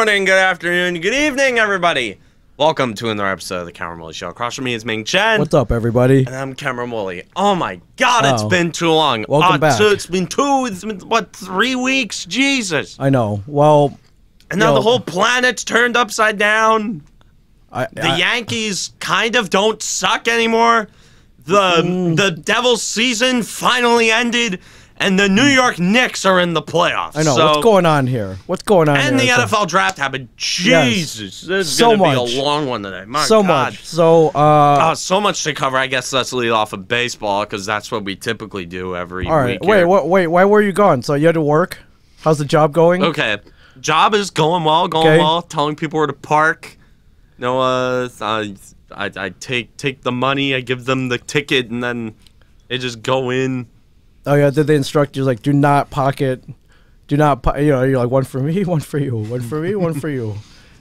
morning, good afternoon, good evening, everybody. Welcome to another episode of the Cameron Woolley Show. Across from me is Ming Chen. What's up, everybody? And I'm Cameron Woolley. Oh my God, it's been too long. Welcome back. So it's been 3 weeks? Jesus. I know. Well, and now the whole planet's turned upside down. The Yankees kind of don't suck anymore. The Devils season finally ended. And the New York Knicks are in the playoffs. I know. So, what's going on here? What's going on and here? the NFL draft happened. Jesus. Yes. This is so going to much. be a long one today. My so God. much. So, so much to cover. I guess let's lead off of baseball because that's what we typically do every all right. week. Wait. Why were you gone? So you had to work? How's the job going? Okay. Job is going well, well. Telling people where to park. You know, I take the money, I give them the ticket, and then they just go in. Oh yeah, did they instruct you like do not pocket, you know, you're like one for me, one for you, one for me, one for you.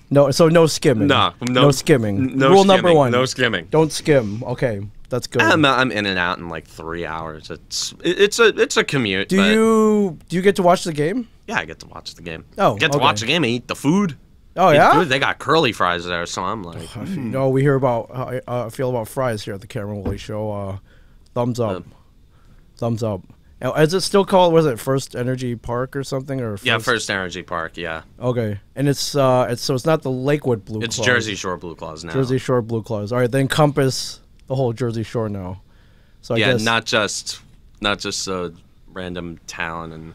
No, so no skimming. No skimming. No Rule skimming, number 1. No skimming. Don't skim. Okay, that's good. I'm in and out in like 3 hours. It's a commute. Do you get to watch the game? Yeah, I get to watch the game. Oh, get to watch the game and eat the food. Oh yeah, food. They got curly fries there, so I'm like. No, we hear about how I feel about fries here at the Cameron Woolley Show. Thumbs up. Thumbs up. Now, is it still called? Was it First Energy Park or something? Or yeah, First Energy Park. Yeah. Okay, and it's not the Lakewood Blue Claws. It's Jersey Shore Blue Claws now. Jersey Shore Blue Claws. All right, they encompass the whole Jersey Shore now. So I guess not just a random town, and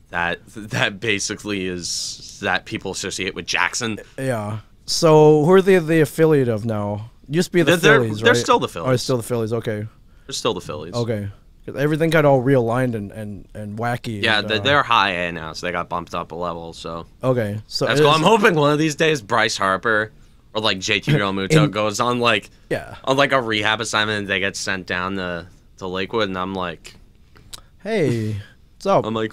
that basically is that people associate with Jackson. Yeah. So who are they the affiliate of now? Used to be the Phillies, right? They're still the Phillies. Oh, it's still the Phillies. Okay. They're still the Phillies. Okay. Everything got all realigned and wacky. Yeah, and, they're high A now, so they got bumped up a level. So okay, so that's cool. I'm hoping one of these days Bryce Harper or like JT Realmuto goes on like a rehab assignment and they get sent down to Lakewood, and I'm like, hey, what's up? I'm like,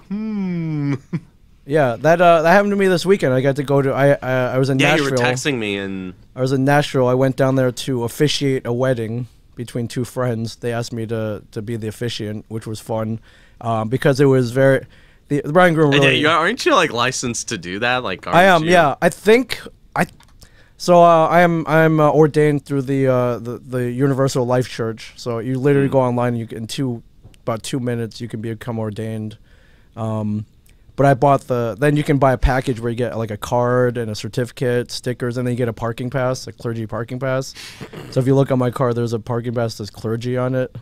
Yeah, that happened to me this weekend. I got to go to I was in Nashville. Yeah, you were texting me, and I was in Nashville. I went down there to officiate a wedding between 2 friends. They asked me to be the officiant, which was fun, because it was the bride and groom really. Aren't you like licensed to do that? Like I am. Yeah, I think I'm ordained through the Universal Life Church. So you literally go online and in about 2 minutes you can become ordained. But I bought then you can buy a package where you get like a card and a certificate, stickers, and then you get a parking pass, a clergy parking pass. So if you look on my car, there's a parking pass that's clergy on it.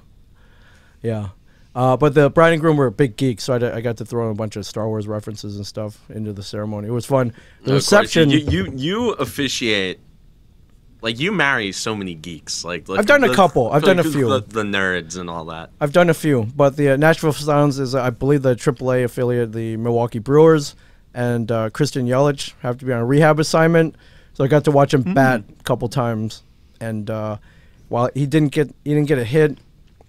Yeah. But the bride and groom were big geeks, so I got to throw in a bunch of Star Wars references and stuff into the ceremony. It was fun. The reception. You officiate. Like, you marry so many geeks. Like I've done a couple. I've done a few. The nerds and all that. I've done a few. But the Nashville Sounds is, I believe, the AAA affiliate, the Milwaukee Brewers. And Christian Yelich have to be on a rehab assignment. So I got to watch him bat a couple times. And while he didn't get a hit,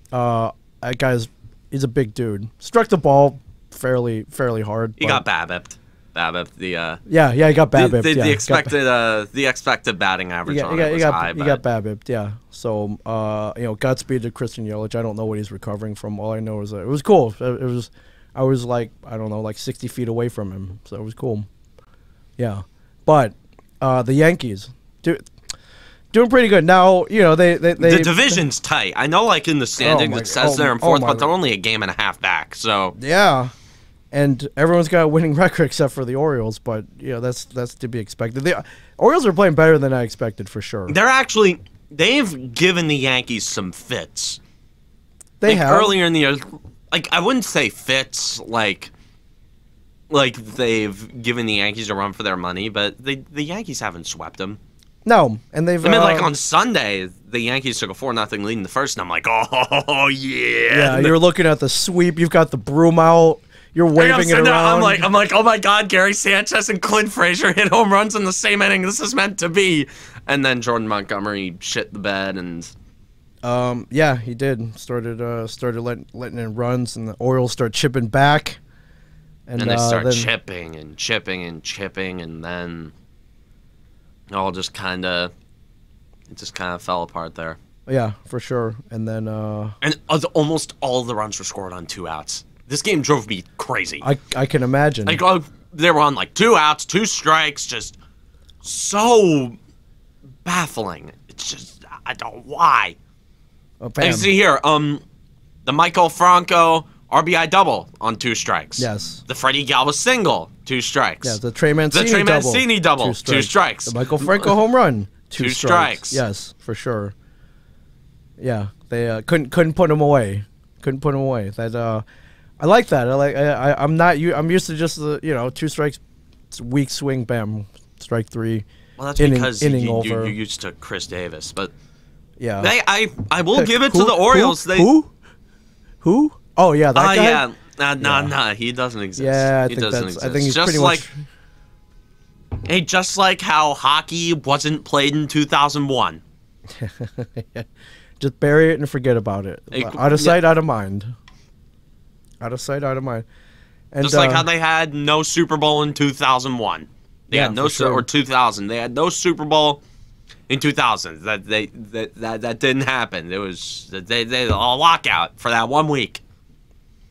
that he's a big dude. Struck the ball fairly hard. He got BABIP'd. He got BABIP'd. The expected batting average on it was high. He got BABIP'd, yeah. So Godspeed to Christian Yelich. I don't know what he's recovering from. All I know is that it was cool. I was like, I don't know, like 60 feet away from him, so it was cool. Yeah, but the Yankees doing pretty good now. You know the division's tight. I know, like in the standings it says they're in fourth, but they're only a game and a half back. So yeah. And everyone's got a winning record except for the Orioles, but that's to be expected. The Orioles are playing better than I expected for sure. They've given the Yankees some fits. They have earlier in the year. Like, I wouldn't say fits like they've given the Yankees a run for their money, but the Yankees haven't swept them. No, and they've. I mean, like on Sunday, the Yankees took a 4-0 lead in the first, and I'm like, oh yeah. Yeah, you're looking at the sweep. You've got the broom out. You're waving it around. I'm like, oh my God, Gary Sanchez and Clint Frazier hit home runs in the same inning. This is meant to be. And then Jordan Montgomery shit the bed, and yeah, he did. Started letting in runs, and the Orioles start chipping back. And they start chipping, and then it just kind of fell apart there. Yeah, for sure. And then almost all the runs were scored on 2 outs. This game drove me crazy. I can imagine. Like, they were on like 2 outs, 2 strikes, just so baffling. It's just, I don't, why? Oh, I see here, the Michael Franco RBI double on 2 strikes. Yes. The Freddie Galvis single, 2 strikes. Yeah, the Trey Mancini double, 2 strikes. The Michael Franco home run, 2 strikes. Yes, for sure. Yeah, they couldn't put him away. Couldn't put him away. That I like that. I'm used to just the 2 strikes, weak swing, bam, strike 3. Well, that's because you're used to Chris Davis, but yeah, I will give it to the Orioles. Who? Oh yeah, that guy. Yeah, nah, he doesn't exist. Yeah, he doesn't exist. I think he's just pretty like, much. Hey, just like how hockey wasn't played in 2001. Just bury it and forget about it. Out of sight, out of mind. Out of sight, out of mind. And, just like how they had no Super Bowl in 2001. They had no or 2000. They had no Super Bowl in 2000. That didn't happen. It was they a lockout for that 1 week.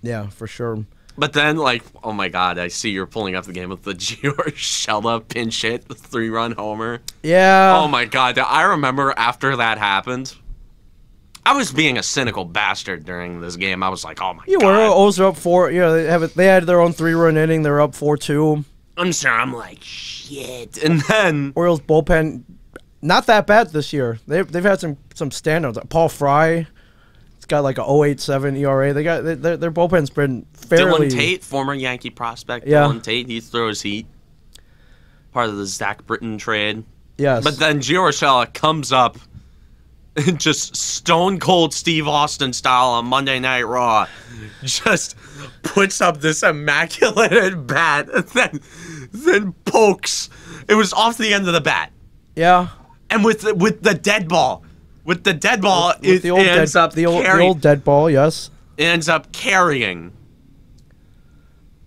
Yeah, for sure. But then, like, oh my God, I see you're pulling up the game with the Gio Urshela pinch hit, the 3-run homer. Yeah. Oh my God, I remember after that happened. I was being a cynical bastard during this game. I was like, oh my God. You were. O's are up 4. They had their own 3-run inning. They're up 4-2. I'm sorry. I'm like, shit. And then Orioles bullpen, not that bad this year. They've had some standouts. Paul Fry, it's got like a 0.87 ERA. They got their bullpen's been fairly. Dylan Tate, former Yankee prospect. Yeah. Dylan Tate, he throws heat. Part of the Zach Britton trade. Yes. But then Gio Urshela comes up. Just stone cold Steve Austin style on Monday Night Raw, just puts up this immaculate bat and then pokes. It was off the end of the bat. Yeah. And with the dead ball, it ends up the old dead ball. Yes. It ends up carrying.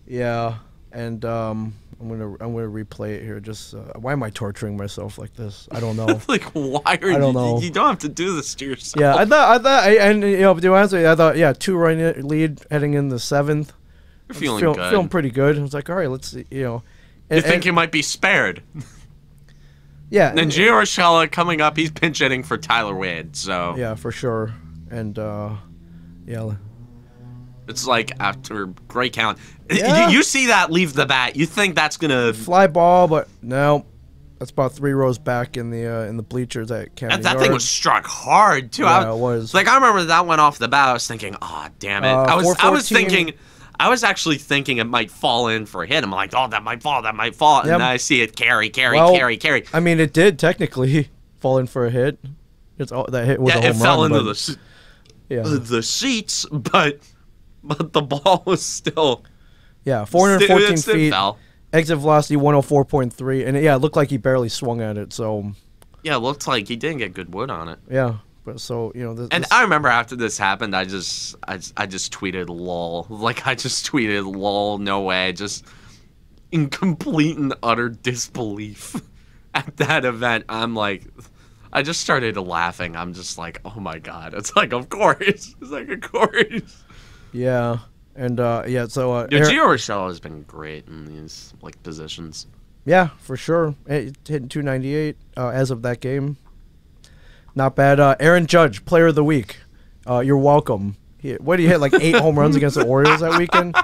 Yeah, and I'm gonna replay it here. Just why am I torturing myself like this? I don't know. Like, why are you? I don't know. You don't have to do this to yourself. Yeah, I thought, and to be honest with you, I thought, yeah, 2-run lead heading in the 7th. You're feeling good. Feeling pretty good. I was like, all right, let's see, You think you might be spared? Yeah. And Gio Urshela coming up, he's pinch hitting for Tyler Wade. So yeah, for sure. And yeah. It's like after great count. Yeah. You see that leave the bat, you think that's gonna fly ball, but no, that's about 3 rows back in the bleachers at Camden that Yard. thing was struck hard too. Yeah, it was. Like I remember that went off the bat. I was thinking, oh damn it. I was actually thinking it might fall in for a hit. I'm like, oh, that might fall. And then I see it carry. I mean, it did technically fall in for a hit. That hit was a home run. It fell into the seats, but the ball was still 414 feet. Fell. Exit velocity 104.3, and it looked like he barely swung at it. So yeah, it looked like he didn't get good wood on it. Yeah. But so and I remember after this happened, I just tweeted lol, like I just tweeted lol, no way, just in complete and utter disbelief at that event. I'm like, I just started laughing. I'm just like, oh my God, it's like of course, it's like of course. Yeah, and so Gio Urshela has been great in these like positions. Yeah, for sure. Hitting 298 as of that game. Not bad. Aaron Judge, Player of the Week. You're welcome. What did he hit? Like 8 home runs against the Orioles that weekend?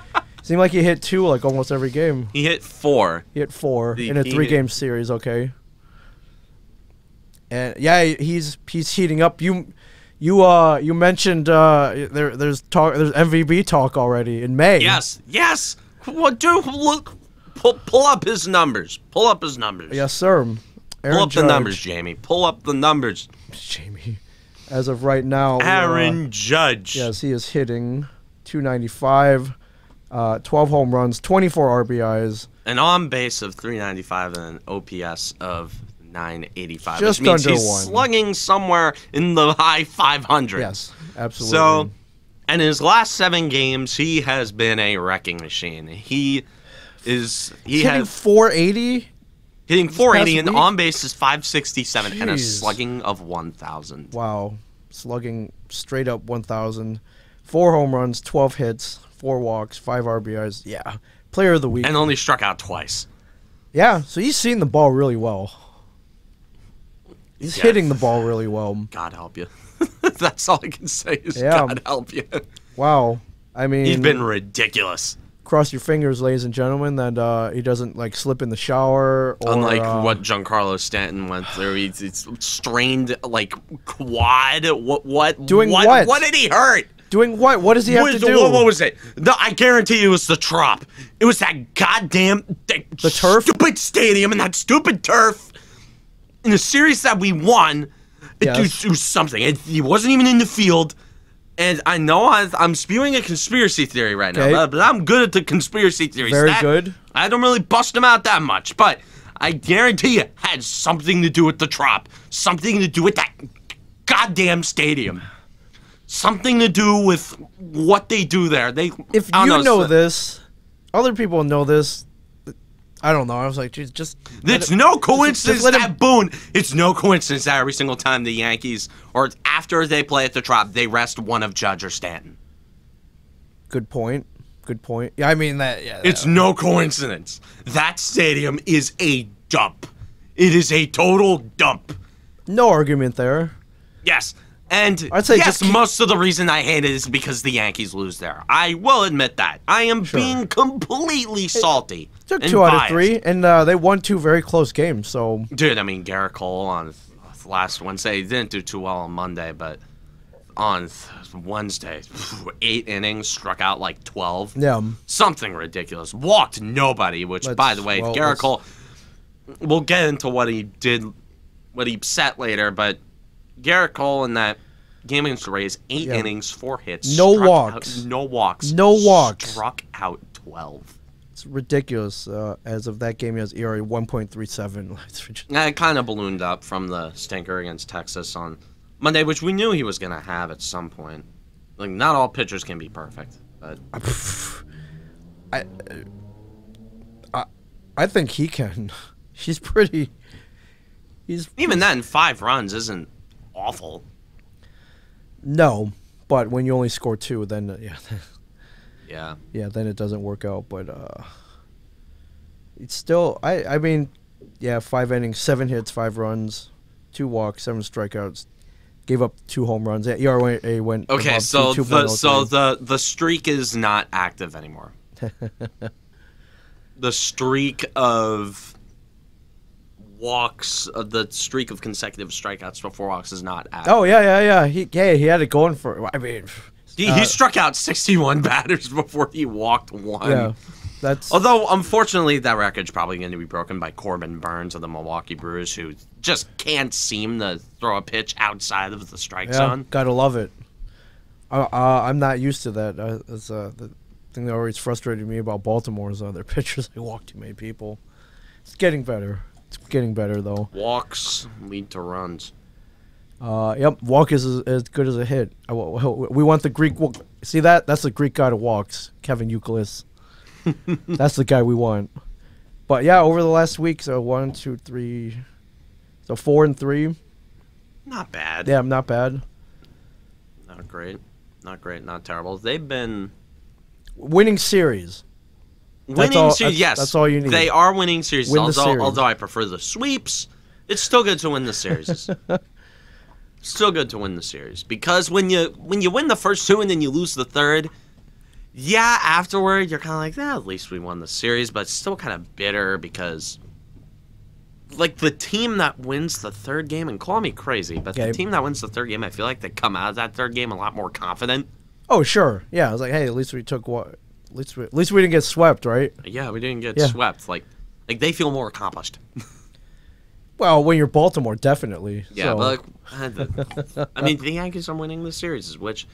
Seemed like he hit 2 like almost every game. He hit 4. He hit 4 in a 3-game series. Okay. And yeah, he's heating up. You mentioned there's MVP talk already in May. Yes. What look? Pull up his numbers. Yes, sir. Pull up the numbers, Jamie. Pull up the numbers. Jamie. As of right now, Aaron Judge. Yes, he is hitting 295, 12 home runs, 24 RBIs. An on base of 395 and an OPS of 985. Just which means under he's 1. slugging somewhere in the high 500s. Yes, absolutely. So, in his last 7 games, he has been a wrecking machine. He hitting 480. Hitting 480 and on base is 567. Jeez. And a slugging of 1,000. Wow. Slugging straight up 1,000. 4 home runs, 12 hits, 4 walks, 5 RBIs. Yeah. Player of the Week. And only struck out twice. Yeah, so he's seen the ball really well. He's hitting the ball really well. God help you. That's all I can say is God help you. Wow. I mean, he's been ridiculous. Cross your fingers, ladies and gentlemen, that he doesn't like slip in the shower. Or, unlike what Giancarlo Stanton went through, he's strained like quad. What? Doing what? What did he hurt? Doing what? What does he have to do? What was it? I guarantee you it was the trop. It was that goddamn the turf, stupid stadium and that stupid turf. In the series that we won, it was something. He wasn't even in the field. And I know I'm spewing a conspiracy theory right now, but I'm good at the conspiracy theories. Very good. I don't really bust them out that much, but I guarantee you it had something to do with the trop. Something to do with that goddamn stadium. Something to do with what they do there. If you know this, other people know this. I don't know. I was like, geez, just. It's no coincidence that Boone. It's no coincidence that every single time the Yankees, or after they play at the Trop, they rest one of Judge or Stanton. Good point. Good point. Yeah, I mean that. Yeah. It's no coincidence. That stadium is a dump. It is a total dump. No argument there. Yes. And I'd say yes, most of the reason I hate it is because the Yankees lose there. I will admit that. I am being completely salty. It took 2 out of 3, and they won 2 very close games. So, dude, I mean, Garrett Cole on last Wednesday, he didn't do too well on Monday, but on Wednesday, 8 innings, struck out like 12. Yeah. Something ridiculous. Walked nobody, which, by the way, Garrett Cole, we'll get into what he did, what he set later, but Garrett Cole in that game against the Rays, 8 innings, 4 hits. No walks. No walks. No walks. Struck out 12. It's ridiculous. As of that game, he has ERA 1.37. It kind of ballooned up from the stinker against Texas on Monday, which we knew he was going to have at some point. Like, not all pitchers can be perfect, but I think he can. He's pretty. Even then, 5 runs isn't awful. No, but when you only score 2, then yeah, then it doesn't work out. But it's still, I mean, 5 innings, 7 hits, 5 runs, 2 walks, 7 strikeouts, gave up 2 home runs. ERA went okay. So the streak is not active anymore. The streak of walks, the streak of consecutive strikeouts before walks is not active. Oh yeah. He had it going for. I mean, he struck out 61 batters before he walked 1. Yeah, that's. Although unfortunately that record's probably going to be broken by Corbin Burns of the Milwaukee Brewers, who just can't seem to throw a pitch outside of the strike zone. Gotta love it. I'm not used to that. It's the thing that always frustrated me about Baltimore is their pitchers. They walk too many people. It's getting better. It's getting better, though. Walks lead to runs. Yep, walk is as good as a hit. We want the Greek. See that? That's the Greek god of walks, Kevin Youkilis. That's the guy we want. But yeah, over the last week, so 1, 2, 3, so 4 and 3. Not bad. Yeah, not bad. Not great. Not great. Not terrible. They've been winning series. Winning series, yes. That's all you need. They are winning series. Series. Although I prefer the sweeps, it's still good to win the series. Still good to win the series. Because when you win the first 2 and then you lose the third, yeah, afterward you're kind of like, at least we won the series, but it's still kind of bitter because, like, the team that wins the third game, and call me crazy, but the team that wins the third game, I feel like they come out of that third game a lot more confident. Oh, sure. Yeah, I was like, hey, at least we took what. At least we didn't get swept, right? Yeah, we didn't get swept. Like they feel more accomplished. Well, when you're Baltimore, definitely. Yeah, but I mean, the Yankees are winning the series, which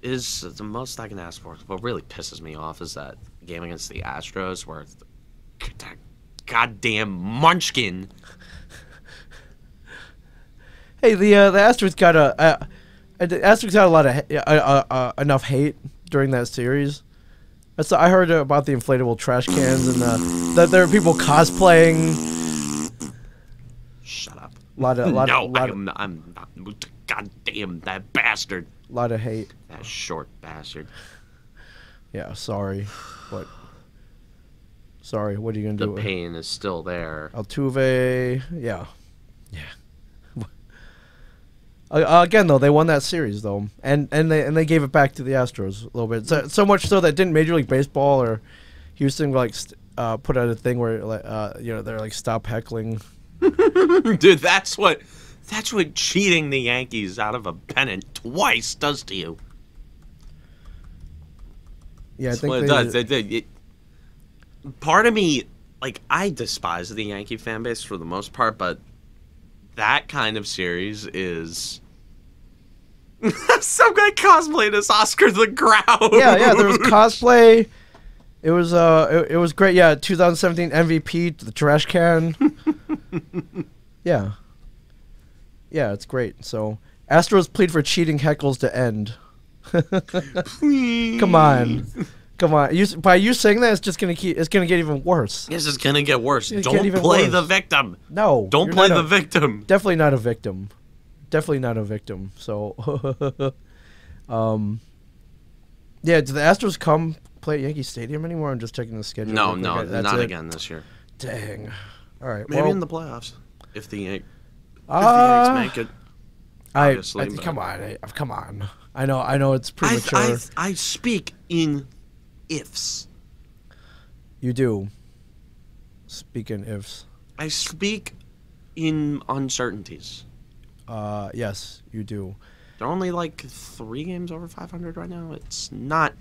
is the most I can ask for. What really pisses me off is that game against the Astros where that goddamn Munchkin. Hey, the Astros got a lot of enough hate during that series. I heard about the inflatable trash cans and that there are people cosplaying. Shut up. I'm not. Goddamn that bastard. A lot of hate. That short bastard. Yeah, sorry, but what are you gonna do? The pain is still there. Altuve, yeah. Again, though, they won that series, though, and they gave it back to the Astros a little bit. So much so that didn't Major League Baseball or Houston like put out a thing where they're like, stop heckling. Dude, that's what cheating the Yankees out of a pennant twice does to you. Yeah, I that's think what it does. Part of me, like, I despise the Yankee fan base for the most part, but that kind of series is some guy cosplayed as Oscar the Grouch. Yeah, there was cosplay. It was great. Yeah, 2017 MVP, the trash can. Yeah, it's great. So Astros plead for cheating heckles to end. Come on. By you saying that, it's gonna get even worse. This is gonna get worse. Don't play the victim. No, don't play the victim. Definitely not a victim. So, yeah. Do the Astros come play at Yankee Stadium anymore? I'm just checking the schedule. No, not again this year. Dang. All right. Maybe in the playoffs if the Yankees make it. Obviously, come on. I know it's premature. I speak in ifs. You do. Speak in ifs. I speak in uncertainties. Yes, you do. They're only like 3 games over 500 right now. It's not.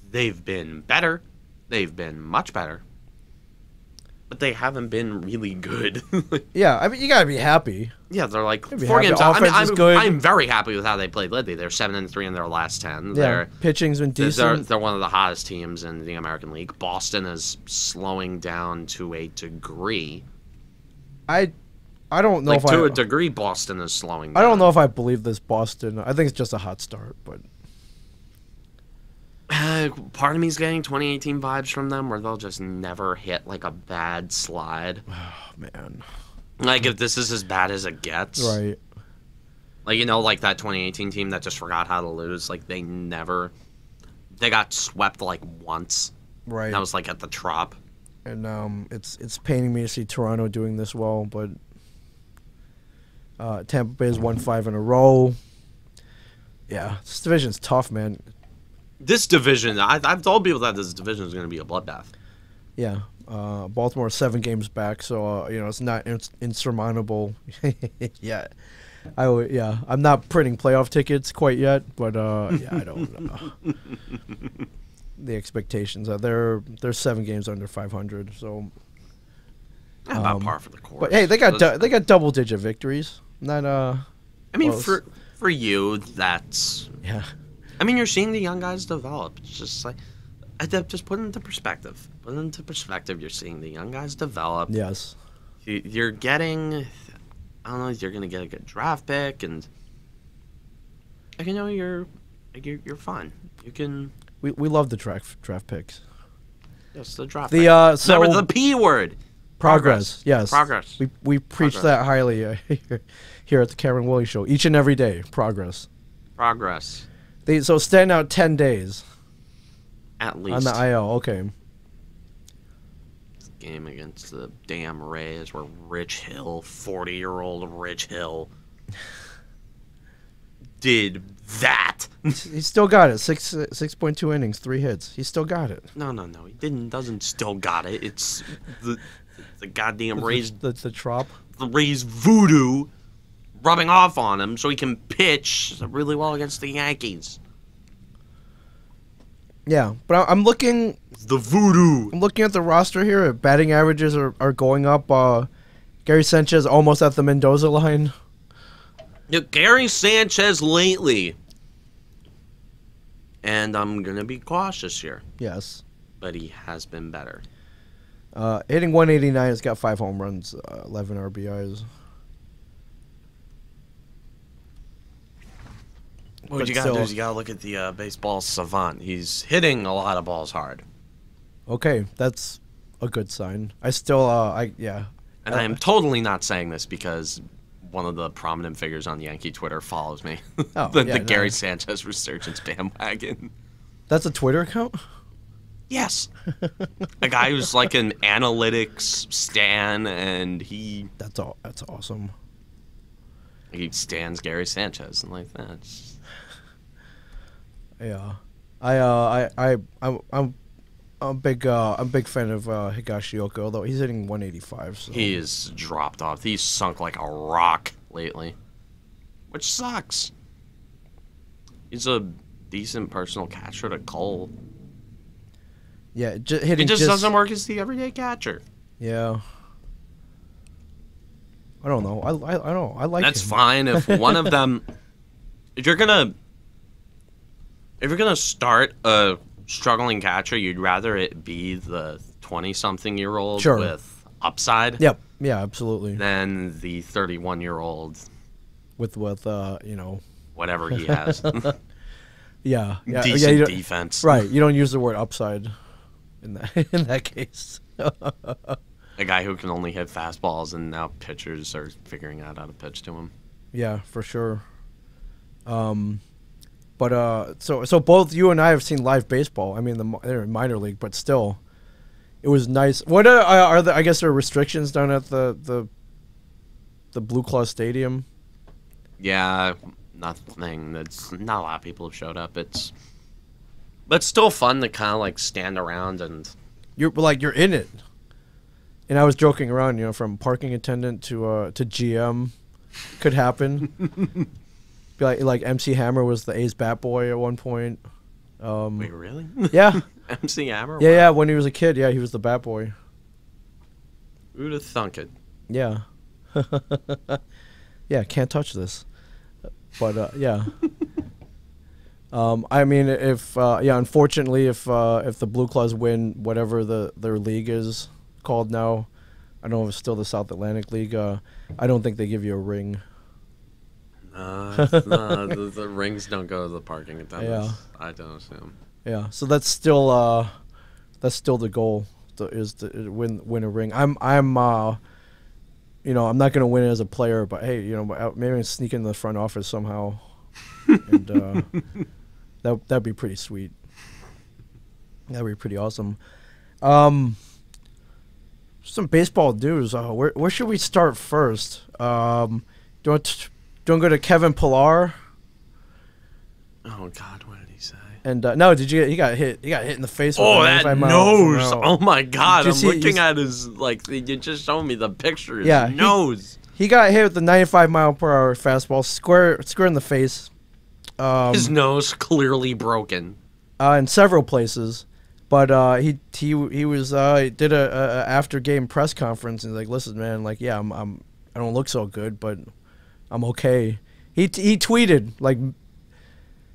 They've been better. They've been much better. But they haven't been really good. Yeah, I mean, you gotta be happy. Yeah, they're like 4 games out. I'm very happy with how they played lately. They're 7-3 in their last 10. Yeah, pitching's been decent. They're one of the hottest teams in the American League. Boston is slowing down to a degree. I don't know to a degree, Boston is slowing down. I don't know if I believe this Boston. I think it's just a hot start, but part of me's getting 2018 vibes from them where they'll just never hit like a bad slide. Oh, man. Like if this is as bad as it gets. Right. Like, like that 2018 team that just forgot how to lose. Like they got swept like once. Right. That was like at the Trop. And it's paining me to see Toronto doing this well, but Tampa Bay's won 5 in a row. Yeah, this division's tough, man. This division, I've told people that this division is going to be a bloodbath. Yeah, Baltimore 7 games back, so it's not insurmountable. Yeah, I'm not printing playoff tickets quite yet, but yeah, I don't know. The expectations are they're 7 games under 500, so about par for the course. But hey, they got double-digit victories. Not I mean, for you, that's yeah. I mean, you're seeing the young guys develop. It's just like, just put it into perspective. You're seeing the young guys develop. Yes. You're getting, I don't know, you're going to get a good draft pick, and you're fine. You can. We love the draft picks. Yes, the draft. So remember the P word. Progress. Yes. Progress. We preach that highly here at the Cameron Woolley Show each and every day. Progress. So staying out 10 days. At least. On the IL, okay. This game against the damn Rays where Rich Hill, 40-year-old Rich Hill, did that. He still got it. 6.2 innings, 3 hits. He still got it. No. He doesn't still got it. It's the goddamn Rays. The Trop. The Rays voodoo rubbing off on him so he can pitch really well against the Yankees. Yeah, but I'm looking. The voodoo. I'm looking at the roster here. Batting averages are going up. Gary Sanchez almost at the Mendoza line. Gary Sanchez lately. And I'm going to be cautious here. Yes. But he has been better. Hitting 189. He's got 5 home runs, 11 RBIs. What you got to do is you got to look at the baseball savant. He's hitting a lot of balls hard. Okay, that's a good sign. I still, yeah. And I am totally not saying this because one of the prominent figures on Yankee Twitter follows me. Oh, the Gary Sanchez resurgence bandwagon. That's a Twitter account? Yes. A guy who's like an analytics stan, and he... That's awesome. He stands Gary Sanchez and like that. Yeah, I'm a big fan of Higashioka, although he's hitting 185. So. He is dropped off. He's sunk like a rock lately, which sucks. He's a decent personal catcher to Cole. Yeah, he just doesn't work as the everyday catcher. Yeah. I don't know. I don't. I like. That's him. fine if one of them. If you're gonna start a struggling catcher, you'd rather it be the 20-something-year-old with upside. Yep. Yeah. Absolutely. Than the 31-year-old with you know whatever he has. Yeah. Decent defense. Right. You don't use the word upside in that case. A guy who can only hit fastballs, and now pitchers are figuring out how to pitch to him. Yeah, for sure. But so both you and I have seen live baseball. I mean, they're in minor league, but still, it was nice. What are the? I guess there are restrictions down at the Blue Claw Stadium. Yeah, nothing. That's not a lot of people have showed up. But still fun to kind of like stand around and you're in it. And I was joking around, you know, from parking attendant to GM, could happen. Be like MC Hammer was the A's bat boy at one point. Wait, really? Yeah. MC Hammer? Yeah, wow. Yeah. When he was a kid, yeah, he was the bat boy. Who'd have thunk it? Yeah. Yeah, can't touch this. But yeah. I mean, unfortunately, if the Blue Claws win whatever their league is called now, I don't know if it's still the South Atlantic League. I don't think they give you a ring. The rings don't go to the parking attendants. Yeah. I don't assume. Yeah, so that's still the goal is to win a ring. I'm you know, I'm not gonna win it as a player, but hey, you know, maybe I can sneak into the front office somehow, and that'd be pretty sweet. That'd be pretty awesome. Some baseball news. Where should we start first? Do you want to go to Kevin Pillar? Oh God, what did he say? And no, he got hit? He got hit in the face. With that nose! Oh my God, I'm looking at his you just showed me the picture. His nose. He got hit with the 95-mile-per-hour fastball, square in the face. His nose clearly broken. In several places. But he did a after game press conference and he's like, listen, man, like, yeah, I don't look so good, but I'm okay. He tweeted like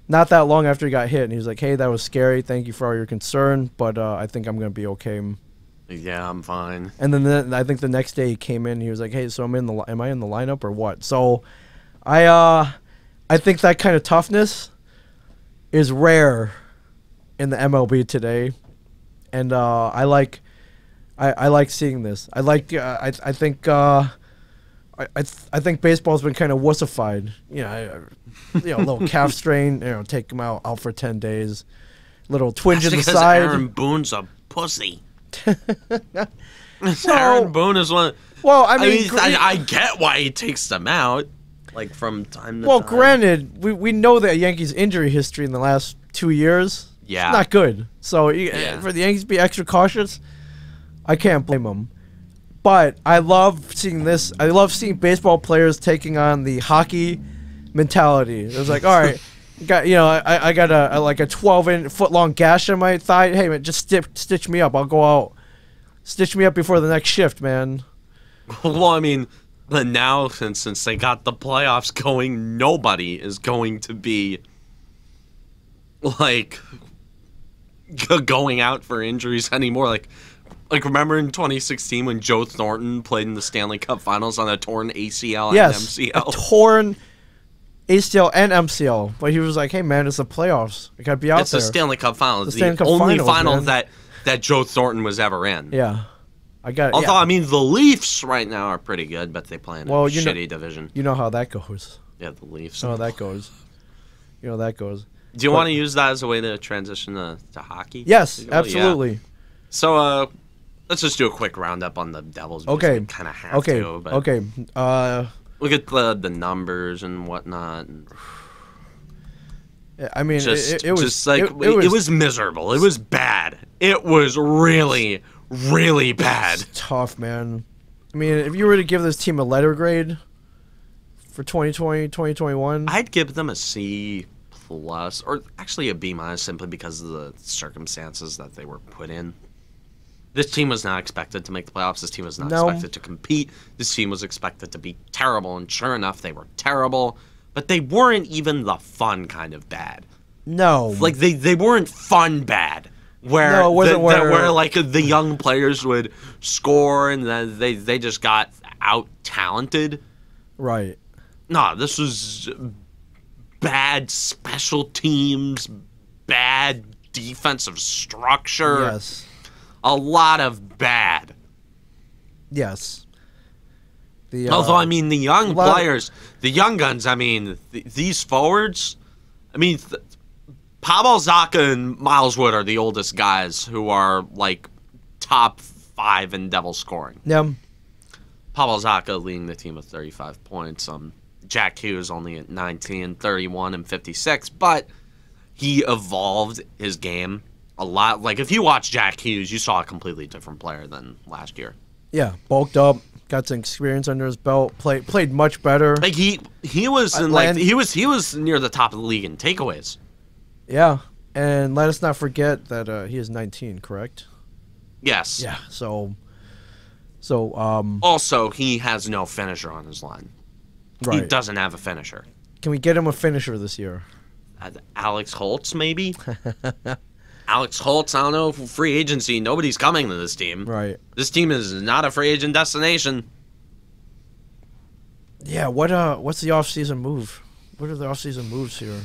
not that long after he got hit, and he was like, hey, that was scary. Thank you for all your concern, but I think I'm gonna be okay. Yeah, I'm fine. And then I think the next day he came in, and he was like, hey, so am I in the lineup or what? So I think that kind of toughness is rare in the MLB today. And I like seeing this. I think baseball's been kind of wussified. You know, a little calf strain. You know, take him out for 10 days. Little twinge in the side. Aaron Boone's a pussy. Aaron Boone is one. Well, I mean, I get why he takes them out, like from time to time. Well, granted, we know that Yankees' injury history in the last 2 years. Yeah. It's not good. So for the Yankees to be extra cautious, I can't blame them. But I love seeing this. I love seeing baseball players taking on the hockey mentality. It was like, all right, I got a 12-foot-long gash in my thigh. Hey, man, just stitch me up. I'll go out. Stitch me up before the next shift, man. Well, I mean, but now since they got the playoffs going, nobody is going to be like going out for injuries anymore. Like remember in 2016 when Joe Thornton played in the Stanley Cup Finals on a torn ACL and MCL? A torn ACL and MCL. But he was like, hey, man, it's the playoffs. I got to be out there. It's the Stanley Cup Finals. The Stanley Cup only finals, final that Joe Thornton was ever in. Yeah. Although, I mean, the Leafs right now are pretty good, but they play in a shitty division. You know how that goes. Yeah, the Leafs. You know how that goes. You know how that goes. Do you want to use that as a way to transition to hockey? Yes, absolutely. Yeah. So, let's just do a quick roundup on the Devils. Okay. Kind of have to. But. Okay. Look at the numbers and whatnot. And Yeah, I mean, it was miserable. It was bad. It was really, really bad. It's tough, man. I mean, if you were to give this team a letter grade for 2020, 2021, I'd give them a C+, or actually a B-, simply because of the circumstances that they were put in. This team was not expected to make the playoffs. This team was not expected to compete. This team was expected to be terrible, and sure enough, they were terrible. But they weren't even the fun kind of bad. No. Like, they weren't fun bad. Where like the young players would score and then they just got out-talented. Right. No, this was bad special teams, bad defensive structure. Yes. A lot of bad. Yes. Although, I mean, the young players, the young guns, I mean, these forwards, I mean, Pavel Zacha and Miles Wood are the oldest guys who are, like, top 5 in Devil scoring. Yeah. Pavel Zacha leading the team with 35 points. Jack Hughes only at 19, 31, and 56, but he evolved his game a lot. Like, if you watch Jack Hughes, you saw a completely different player than last year. Yeah, bulked up, got some experience under his belt, played much better. Like he was he was near the top of the league in takeaways. Yeah, and let us not forget that he is 19, correct? Yes. Yeah. So. Also, he has no finisher on his line. Right. He doesn't have a finisher. Can we get him a finisher this year? Alex Holtz, maybe. Alex Holtz, I don't know, free agency. Nobody's coming to this team. Right. This team is not a free agent destination. Yeah, what's the off-season move? What are the off-season moves here?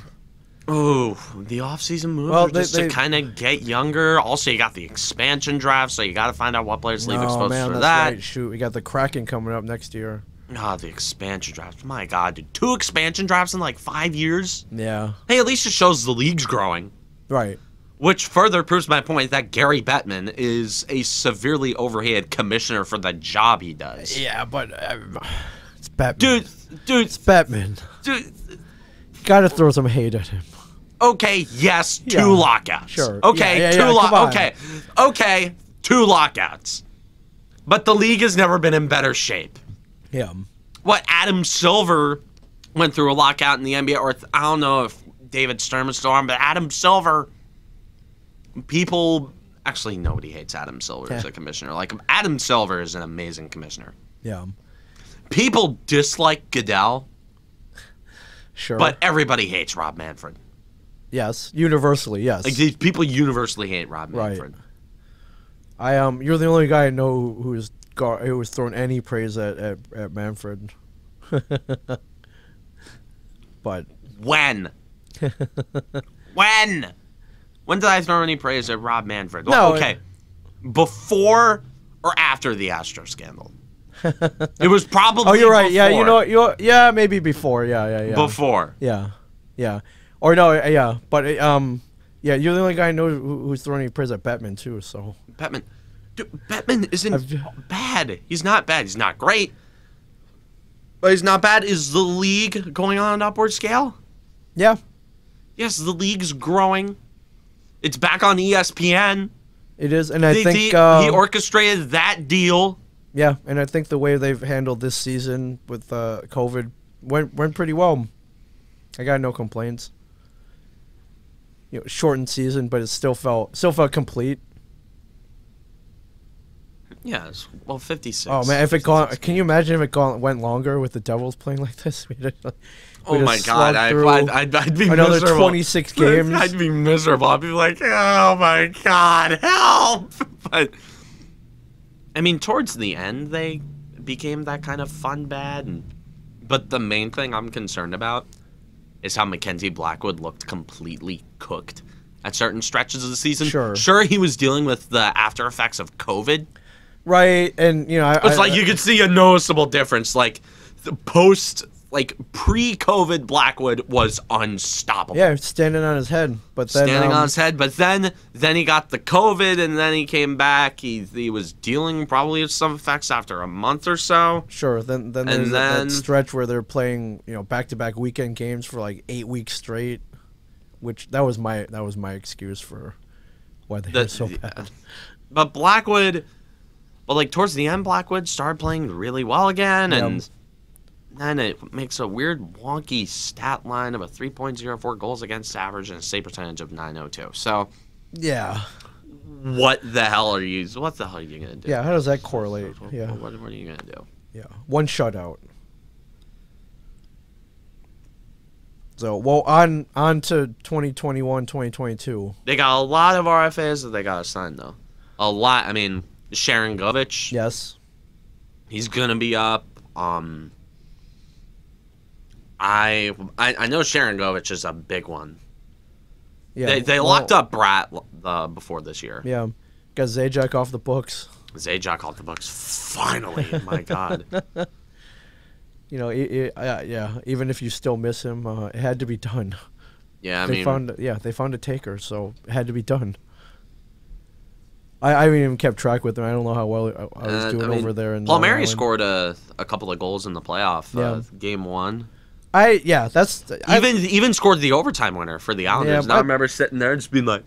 Oh, the off-season moves are just to kind of get younger. Also, you got the expansion draft, so you got to find out what players leave exposed for that. Right. Shoot, we got the Kraken coming up next year. Oh, the expansion draft. My God, dude. 2 expansion drafts in like 5 years? Yeah. Hey, at least it shows the league's growing. Right. Which further proves my point that Gary Bettman is a severely overrated commissioner for the job he does. Yeah, but it's Bettman. Dude. It's Bettman. Dude. Gotta throw some hate at him. Okay, yes, 2 lockouts. Sure. Okay, okay, 2 lockouts. But the league has never been in better shape. Yeah. What, Adam Silver went through a lockout in the NBA, or I don't know if David Stern was still on, but Adam Silver, actually nobody hates Adam Silver as a commissioner. Like, Adam Silver is an amazing commissioner. Yeah. People dislike Goodell. Sure. But everybody hates Rob Manfred. Yes, universally, yes. Like, these people universally hate Rob Manfred. Right. You're the only guy I know who's thrown any praise at Manfred. But when? When did I throw any praise at Rob Manfred? No. Well, okay. Before or after the Astro scandal? It was probably Oh, you're right. before. Yeah, you know, maybe before. Yeah. Before. Yeah. Or no, yeah. But yeah, you're the only guy I know who's throwing any praise at Bettman too, so. Bettman. Dude, Bettman isn't bad. He's not bad. He's not great. But he's not bad. Is the league going on an upward scale? Yeah. Yes, the league's growing. It's back on ESPN. It is, and I think he orchestrated that deal. Yeah, and I think the way they've handled this season with COVID went pretty well. I got no complaints. You know, shortened season, but it still felt complete. Yeah, well, 56. Oh man, can you imagine if it went longer with the Devils playing like this? Oh my God, I'd be another miserable. 26 games. I'd be miserable. I'd be like, oh my God, help! But I mean, towards the end, they became that kind of fun bad. But the main thing I'm concerned about is how Mackenzie Blackwood looked completely cooked at certain stretches of the season. Sure, he was dealing with the after effects of COVID. Right, and you know, it's like you could see a noticeable difference, like the post like pre-COVID Blackwood was unstoppable. Yeah, standing on his head, but then standing on his head. But then he got the COVID, and then he came back. He was dealing probably with some effects after a month or so. Sure. Then there's that stretch where they're playing, you know, back-to-back weekend games for like 8 weeks straight, which that was my excuse for why they were so bad. But Blackwood, like towards the end, Blackwood started playing really well again, and then it makes a weird, wonky stat line of a 3.04 goals against average and a save percentage of .902. So, yeah, what the hell are you gonna do? Yeah, how does that correlate? Yeah, what are you gonna do? Yeah, one shutout. So, well, on to 2021, 2022. They got a lot of RFAs that they got to sign, though. A lot. I mean, Sharon Govich. Yes. He's gonna be up. I know Sharon Govich is a big one. Yeah, they locked up Bratt before this year. Yeah, got Zajac off the books. Zajac off the books, finally! My God. You know, yeah. Even if you still miss him, it had to be done. Yeah, they found a taker, so it had to be done. I haven't even kept track with him. I don't know how well I was doing over there. In Palmieri scored a couple of goals in the playoff game 1. That's even scored the overtime winner for the Islanders. I remember sitting there and just being like,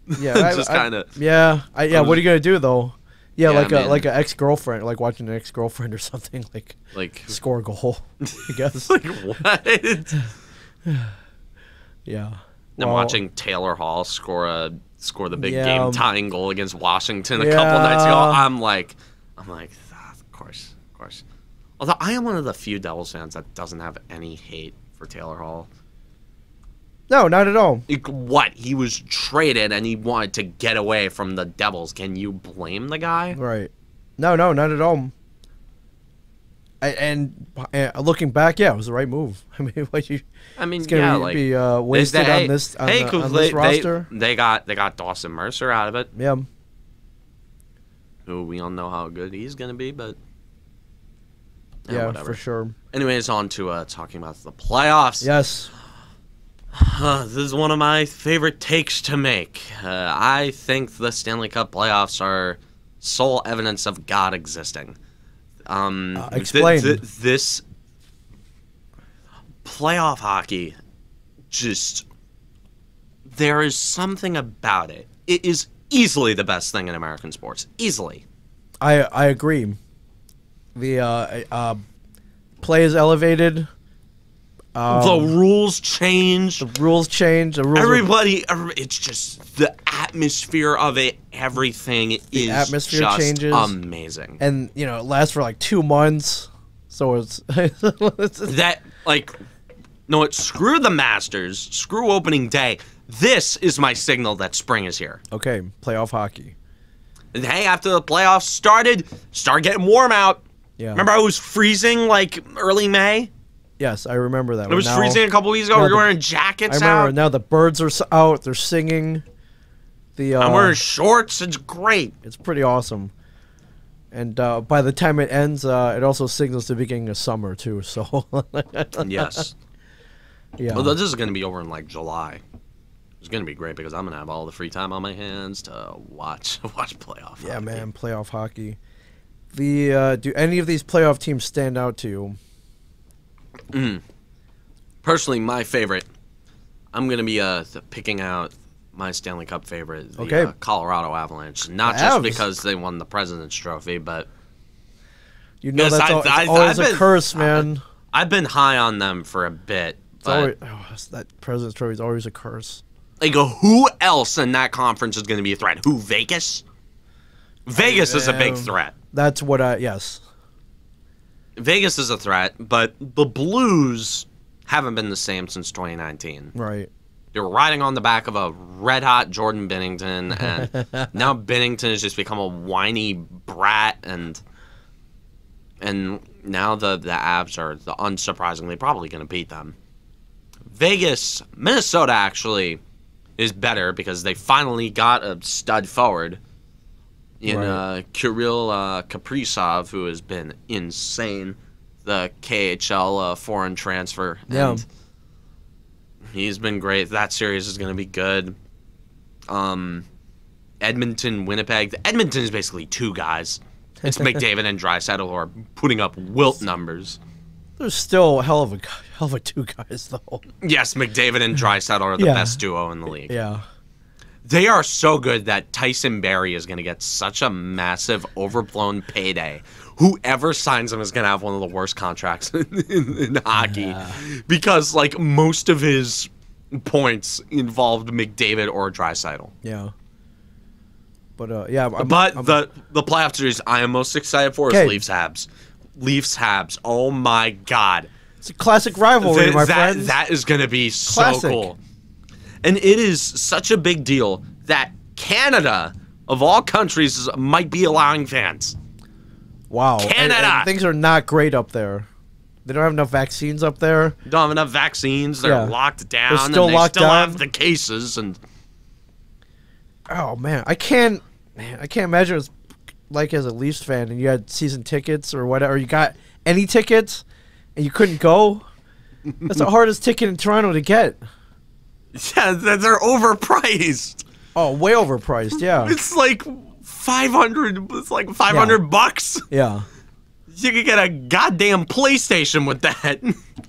just kind of. What are you gonna do though? Yeah, like an ex-girlfriend, like watching an ex-girlfriend or something, like score a goal, I guess. Like what? Yeah. And watching Taylor Hall score the big game tying goal against Washington a couple nights ago, I'm like, of course. Although I am one of the few Devils fans that doesn't have any hate for Taylor Hall. No, not at all. What? He was traded and he wanted to get away from the Devils. Can you blame the guy? Right. No, not at all. And looking back, it was the right move. I mean, it's gonna be wasted on this roster. They got Dawson Mercer out of it. Yeah. Who we all know how good he's gonna be, but whatever. For sure. Anyways, on to talking about the playoffs. Yes. This is one of my favorite takes to make. I think the Stanley Cup playoffs are sole evidence of God existing. Explain. This playoff hockey, there is something about it. It is easily the best thing in American sports. Easily. I agree. The play is elevated. The rules change. Everybody. It's just the atmosphere of it. Everything is atmosphere just changes. Amazing. And it lasts for like 2 months. So it's screw the Masters. Screw opening day. This is my signal that spring is here. Okay, playoff hockey. And hey, after the playoffs started getting warm out. Yeah. Remember I was freezing like early May? Yes, I remember that. It was freezing a couple weeks ago. We were wearing jackets out. I remember. Now the birds are out. They're singing. I'm wearing shorts. It's great. It's pretty awesome. And by the time it ends, it also signals the beginning of summer, too. So yes. Yeah. Well, this is going to be over in like July. It's going to be great because I'm going to have all the free time on my hands to watch playoff hockey. Yeah, man, playoff hockey. Do any of these playoff teams stand out to you? Personally, my favorite, I'm going to be picking out my Stanley Cup favorite, the Colorado Avalanche. Not just because they won the President's Trophy, but... that's always a curse, man. I've been high on them for a bit. But that President's Trophy is always a curse. Like, who else in that conference is going to be a threat? Who, Vegas? Vegas is a big threat. That's yes. Vegas is a threat, but the Blues haven't been the same since 2019. Right. They were riding on the back of a red-hot Jordan Binnington, and now Binnington has just become a whiny brat, and now the Avs are, unsurprisingly, probably going to beat them. Minnesota actually is better because they finally got a stud forward in Kirill Kaprizov, who has been insane the KHL foreign transfer. And he's been great. That series is going to be good. Edmonton, Winnipeg. Edmonton is basically two guys. It's McDavid and Draisaitl who are putting up wilt numbers. There's still a hell of a two guys, though. Yes, McDavid and Draisaitl are the best duo in the league. Yeah. They are so good that Tyson Barrie is going to get such a massive, overblown payday. Whoever signs him is going to have one of the worst contracts in hockey. Yeah. Because, like, most of his points involved McDavid or Draisaitl. Yeah. But, the playoff series I am most excited for is Leafs-Habs. Leafs-Habs. Oh, my God. It's a classic rivalry, my friends. That is going to be so cool. And it is such a big deal that Canada, of all countries, might be allowing fans. Wow. Canada! And things are not great up there. They don't have enough vaccines up there. Don't have enough vaccines. They're locked down. They're still locked down. Have the cases. And oh, man. I can't imagine it's like as a Leafs fan and you had season tickets or whatever. You got any tickets and you couldn't go. That's the hardest ticket in Toronto to get. Yeah, they're overpriced. Oh, way overpriced, yeah. It's like 500. It's like $500. Yeah. You could get a goddamn PlayStation with that.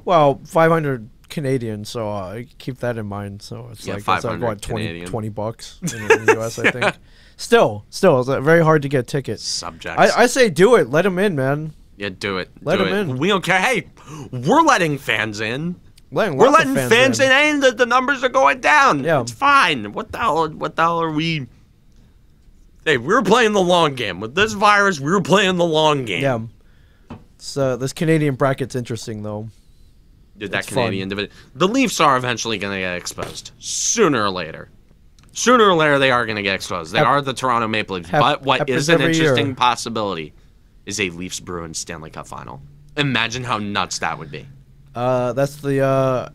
Well, 500 Canadian, so keep that in mind. So it's like what, $20 in the US, I think. Still, it's very hard to get tickets. Subjects. I say do it. Let them in, man. Yeah, do it. Let them in. We don't care. Hey, we're letting fans in. We're letting fans in, and the numbers are going down. Yeah. It's fine. What the hell are we? Hey, we were playing the long game. With this virus, we were playing the long game. Yeah. So this Canadian bracket's interesting, though. Dude, that Canadian division. The Leafs are eventually going to get exposed. Sooner or later. Sooner or later, they are going to get exposed. They are the Toronto Maple Leafs. But what is an interesting possibility is a Leafs-Bruins Stanley Cup final. Imagine how nuts that would be. That's the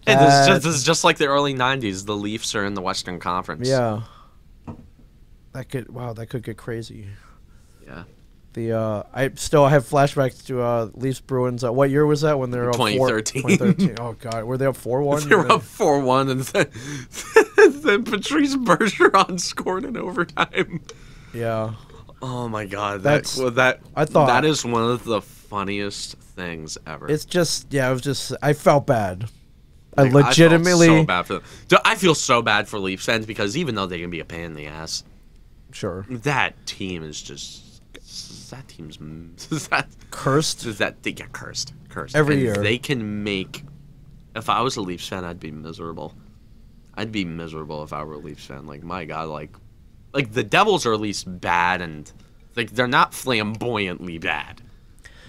Hey, this is just like the early '90s. The Leafs are in the Western Conference. Yeah. That could get crazy. Yeah. I still have flashbacks to Leafs Bruins. What year was that when they were up 2013? 2013. Oh God, were they up 4-1? They were up 4-1, and then Patrice Bergeron scored in overtime. Yeah. Oh my God, I thought that is one of the funniest things ever. It's just I felt bad. I legitimately felt so bad for them. I feel so bad for Leafs fans because even though they can be a pain in the ass, sure, that team is just cursed. They get cursed every year. They can make. If I was a Leafs fan, I'd be miserable. I'd be miserable if I were a Leafs fan. Like my God, like the Devils are at least bad, and like they're not flamboyantly bad.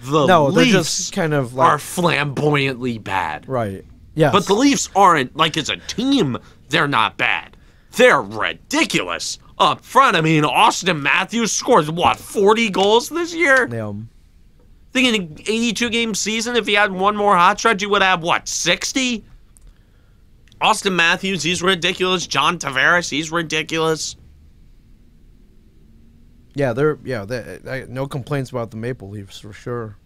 They're just kind of like are flamboyantly bad. Right. Yes. But the Leafs aren't, like, as a team, they're not bad. They're ridiculous up front. I mean, Austin Matthews scores, 40 goals this year? Yeah. I think in an 82-game season, if he had one more hot stretch, he would have, 60? Austin Matthews, he's ridiculous. John Tavares, he's ridiculous. Yeah, no complaints about the Maple Leafs, for sure.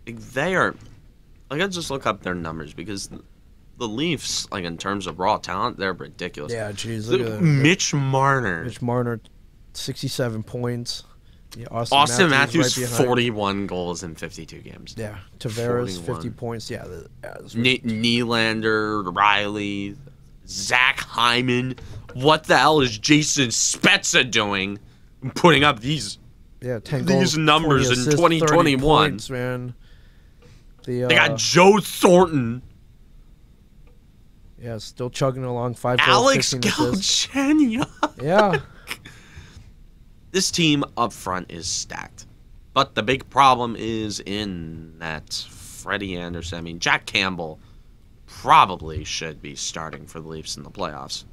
They are... Like, I just look up their numbers because the Leafs, like, in terms of raw talent, they're ridiculous. Yeah, jeez. Mitch Marner. 67 points. Yeah, Austin Matthews, right 41 goals in 52 games. Yeah, Tavares, 50 points. Yeah. Nylander, Riley, Zach Hyman. What the hell is Jason Spezza doing? Putting up these numbers in 2021. Points, man. They got Joe Thornton. Yeah, still chugging along. 5 goals, Alex 15 assists. Galchenyuk. Yeah. This team up front is stacked. But the big problem is in that Freddie Anderson. I mean, Jack Campbell probably should be starting for the Leafs in the playoffs.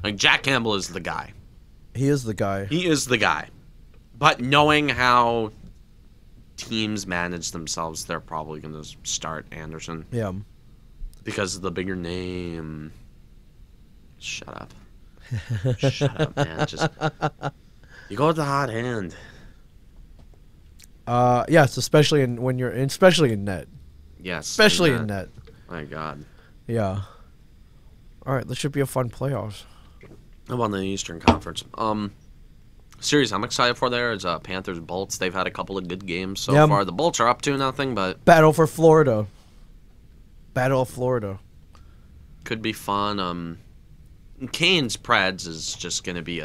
Like, Jack Campbell is the guy. He is the guy. He is the guy. But knowing how teams manage themselves, they're probably going to start Anderson. Yeah. Because of the bigger name. Shut up. Shut up, man. You go with the hot hand. Yes, especially especially in net. Yes. Especially in net. My God. Yeah. All right, this should be a fun playoffs. How about the Eastern Conference? Series I'm excited for there is Panthers Bolts. They've had a couple of good games so far. The Bolts are up 2-0, but Battle for Florida. Battle of Florida. Could be fun. Canes Preds is just gonna be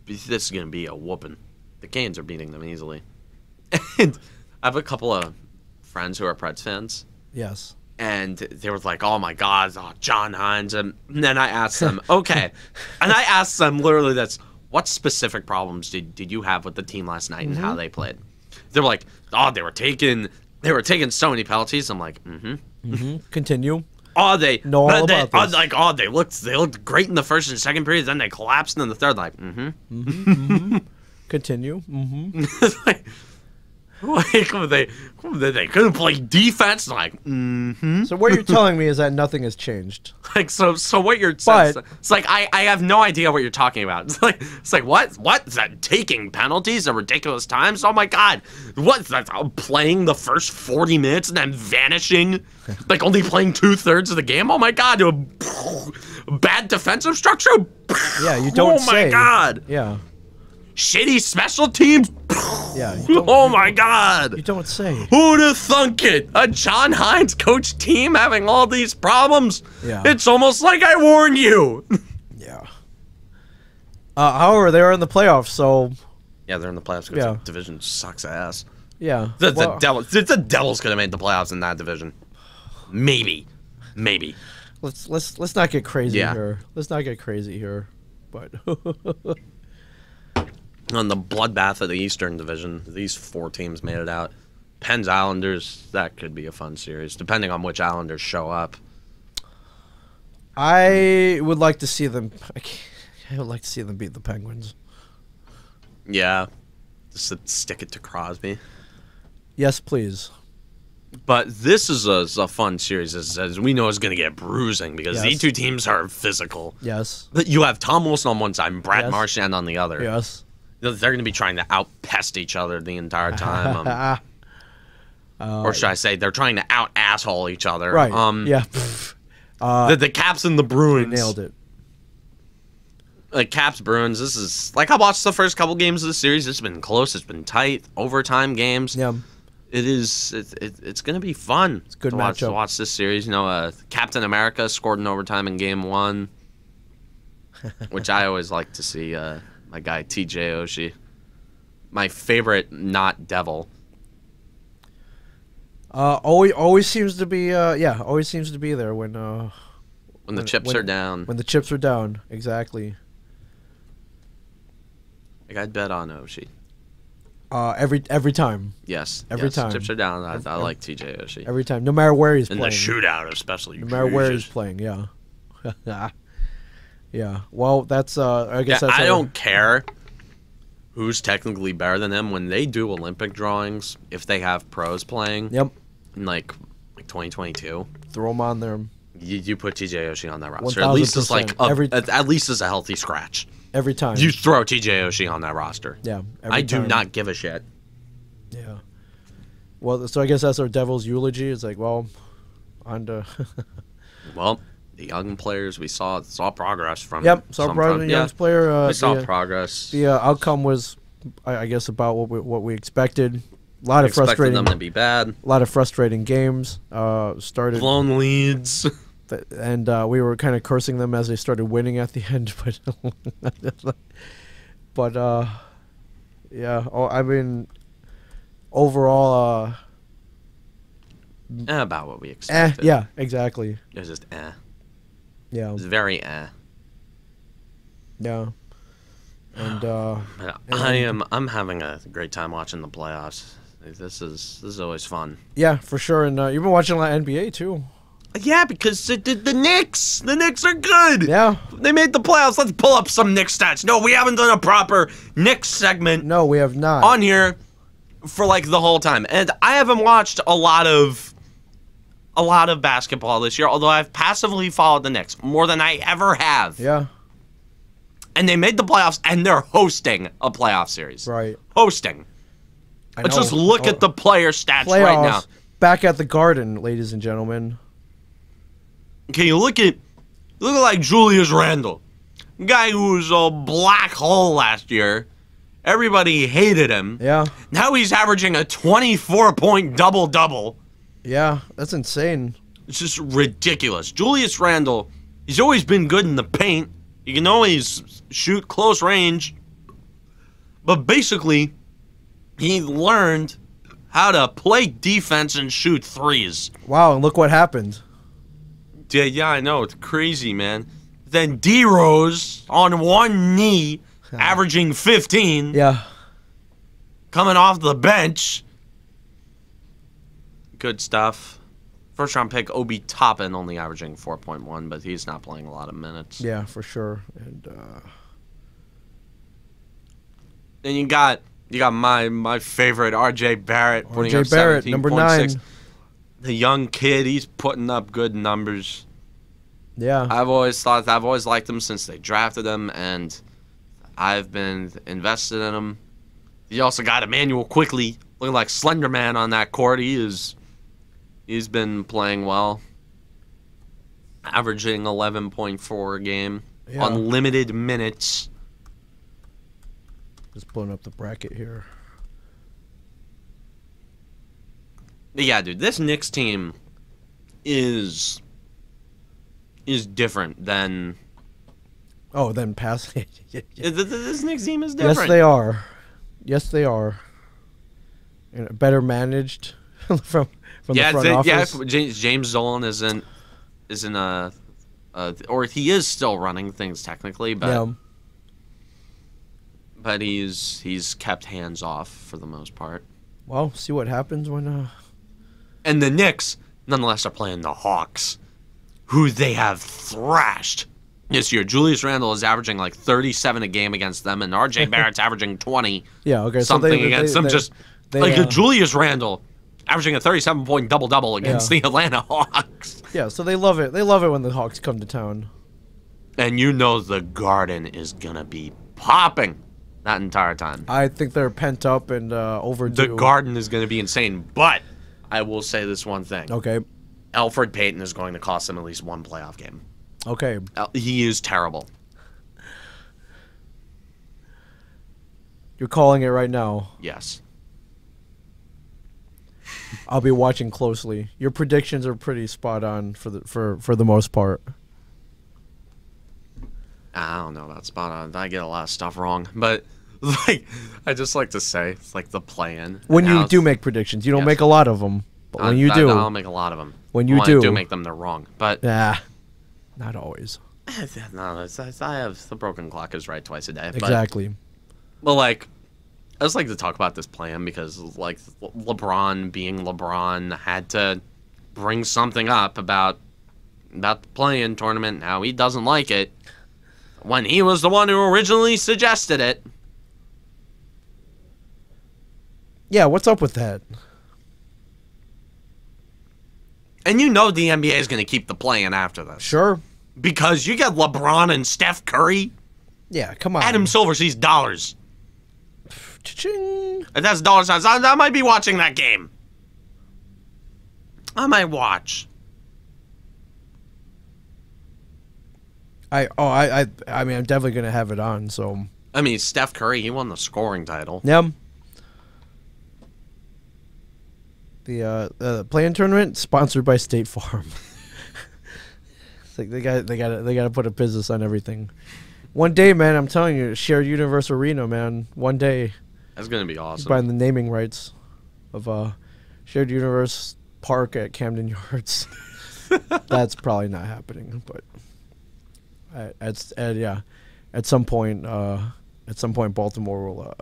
this is gonna be a whooping. The Canes are beating them easily. And I have a couple of friends who are Preds fans. Yes. And they were like, "Oh my God, John Hines." And then I asked them, "Okay," and I asked them literally this: "What specific problems did you have with the team last night and how they played?" They were like, "Oh, they were taking so many penalties." I'm like, Continue. Oh, they know all about this. Like, oh, they looked great in the first and second period, then they collapsed in the third. Like, Continue. It's like they couldn't play defense. Like, So what you're telling me is that nothing has changed. Like, so what you're saying? It's like I have no idea what you're talking about. It's like what is that? Taking penalties at ridiculous times? Oh my God, what's that? Playing the first 40 minutes and then vanishing, like only playing 2/3 of the game. Oh my God, bad defensive structure. Yeah, you don't say. Oh my God. Yeah. Shitty special teams. Yeah. Oh my God. You don't say. Who'd have thunk it? A John Hines coach team having all these problems? Yeah. It's almost like I warned you. Yeah. However, they are in the playoffs, so. Yeah, they're in the playoffs because the division sucks ass. Yeah. The Devils could have made the playoffs in that division. Maybe. Let's not get crazy here. Let's not get crazy here. But on the bloodbath of the Eastern Division, these 4 teams made it out. Pens Islanders, that could be a fun series, depending on which Islanders show up. I would like to see them. I would like to see them beat the Penguins. Yeah, just to stick it to Crosby. Yes, please. But this is a fun series, as we know, is going to get bruising because these two teams are physical. Yes. You have Tom Wilson on one side and Brad Marchand on the other. Yes. They're going to be trying to out-pest each other the entire time. Or should I say, they're trying to out-asshole each other. Right. Yeah. The Caps and the Bruins. You nailed it. Like, Caps, Bruins, this is... Like, I watched the first couple games of the series. It's been close. It's been tight. Overtime games. Yeah. It's going to be fun. It's a good matchup. To watch this series. You know, Captain America scored in overtime in Game 1, which I always like to see. My guy TJ Oshie, my favorite not devil. Always seems to be always seems to be there when the chips are down. When the chips are down, exactly. Like, I'd bet on Oshie. Every time. Yes. Every time. Chips are down. I like TJ Oshie. Every time, no matter where he's playing. In the shootout, especially. No matter where he's playing, yeah. Yeah. Well, that's I guess that's. I don't care who's technically better than him when they do Olympic drawings. If they have pros playing. Yep. In like 2022. Throw them on there. You put TJ Oshie on that roster. 1000%. At least it's like at least it's a healthy scratch. Every time. You throw TJ Oshie on that roster. Yeah. I do not give a shit. Yeah. Well, so I guess that's our Devil's eulogy. It's like, well, on to. Well, the young players, we saw progress from. Yep, saw progress from the young player. We saw progress. The outcome was, I guess, about what we expected. A lot of frustrating. Expected them to be bad. A lot of frustrating games. Started blown leads. And we were kind of cursing them as they started winning at the end, but yeah. I mean, overall, about what we expected. Yeah, exactly. It was just Yeah. It was very Yeah. And I'm having a great time watching the playoffs. This is always fun. Yeah, for sure. And you've been watching a lot of NBA too. Yeah, because the Knicks are good. Yeah. They made the playoffs. Let's pull up some Knicks stats. No, we haven't done a proper Knicks segment. No, we have not. On here for like the whole time. And I haven't watched a lot of basketball this year, although I've passively followed the Knicks more than I ever have. Yeah. And they made the playoffs, and they're hosting a playoff series. Right. Hosting. Let's just look at the player stats Playoffs, right now. Back at the Garden, ladies and gentlemen. Okay, look at like Julius Randle, guy who was a black hole last year. Everybody hated him. Yeah. Now he's averaging a 24-point double-double. Yeah, that's insane. It's just ridiculous. Julius Randle, he's always been good in the paint. He can always shoot close range. But basically, he learned how to play defense and shoot threes. Wow, and look what happened. Yeah, I know. It's crazy, man. Then D-Rose on one knee, averaging 15. Yeah. Coming off the bench. Good stuff. First round pick, Obi Toppin, only averaging 4.1, but he's not playing a lot of minutes. Yeah, for sure. And then you got my favorite RJ Barrett, putting RJ up Barrett, number 9. The young kid, he's putting up good numbers. Yeah. I've always liked him since they drafted him, and I've been invested in him. You also got Emmanuel Quickley, looking like Slender Man on that court. He's been playing well, averaging 11.4 a game on limited minutes. Just pulling up the bracket here. Yeah, dude, this Knicks team is different than. Oh, then pass. This Knicks team is different. Yes, they are. Yes, they are. And better managed from the front office. Yeah, James Dolan isn't or he is still running things technically, but but he's kept hands off for the most part. Well, see what happens when. And the Knicks, nonetheless, are playing the Hawks, who they have thrashed this year. Julius Randle is averaging like 37 a game against them, and RJ Barrett's averaging 20. Yeah, okay. Something so against them. A Julius Randle averaging a 37-point double-double against the Atlanta Hawks. Yeah, so they love it. They love it when the Hawks come to town. And you know the Garden is going to be popping that entire time. I think they're pent up and overdue. The Garden is going to be insane, but I will say this one thing. Okay. Elfrid Payton is going to cost them at least one playoff game. Okay. He is terrible. You're calling it right now. Yes. I'll be watching closely. Your predictions are pretty spot on for the most part. I don't know about spot on. I get a lot of stuff wrong, but like I just like to say it's like the play-in. When you do make predictions, you don't make a lot of them, but when you do, I'll make a lot of them. When you do make them, they're wrong. But not always. No, I have the broken clock is right twice a day. Exactly. But like, I just like to talk about this plan because like LeBron being LeBron had to bring something up about the play-in tournament. Now he doesn't like it when he was the one who originally suggested it. Yeah, what's up with that? And you know the NBA is going to keep the play-in after this. Sure. Because you got LeBron and Steph Curry. Yeah, come on. Adam Silver sees dollars. Cha-ching. If that's dollar signs, I might be watching that game. I might watch. I mean, I'm definitely going to have it on, so. I mean, Steph Curry, he won the scoring title. Yeah. The play-in tournament sponsored by State Farm. It's like they got to put a business on everything. One day, man, I'm telling you, shared universe arena, man. One day. That's gonna be awesome. Buying the naming rights of shared universe park at Camden Yards. That's probably not happening, but at some point, Baltimore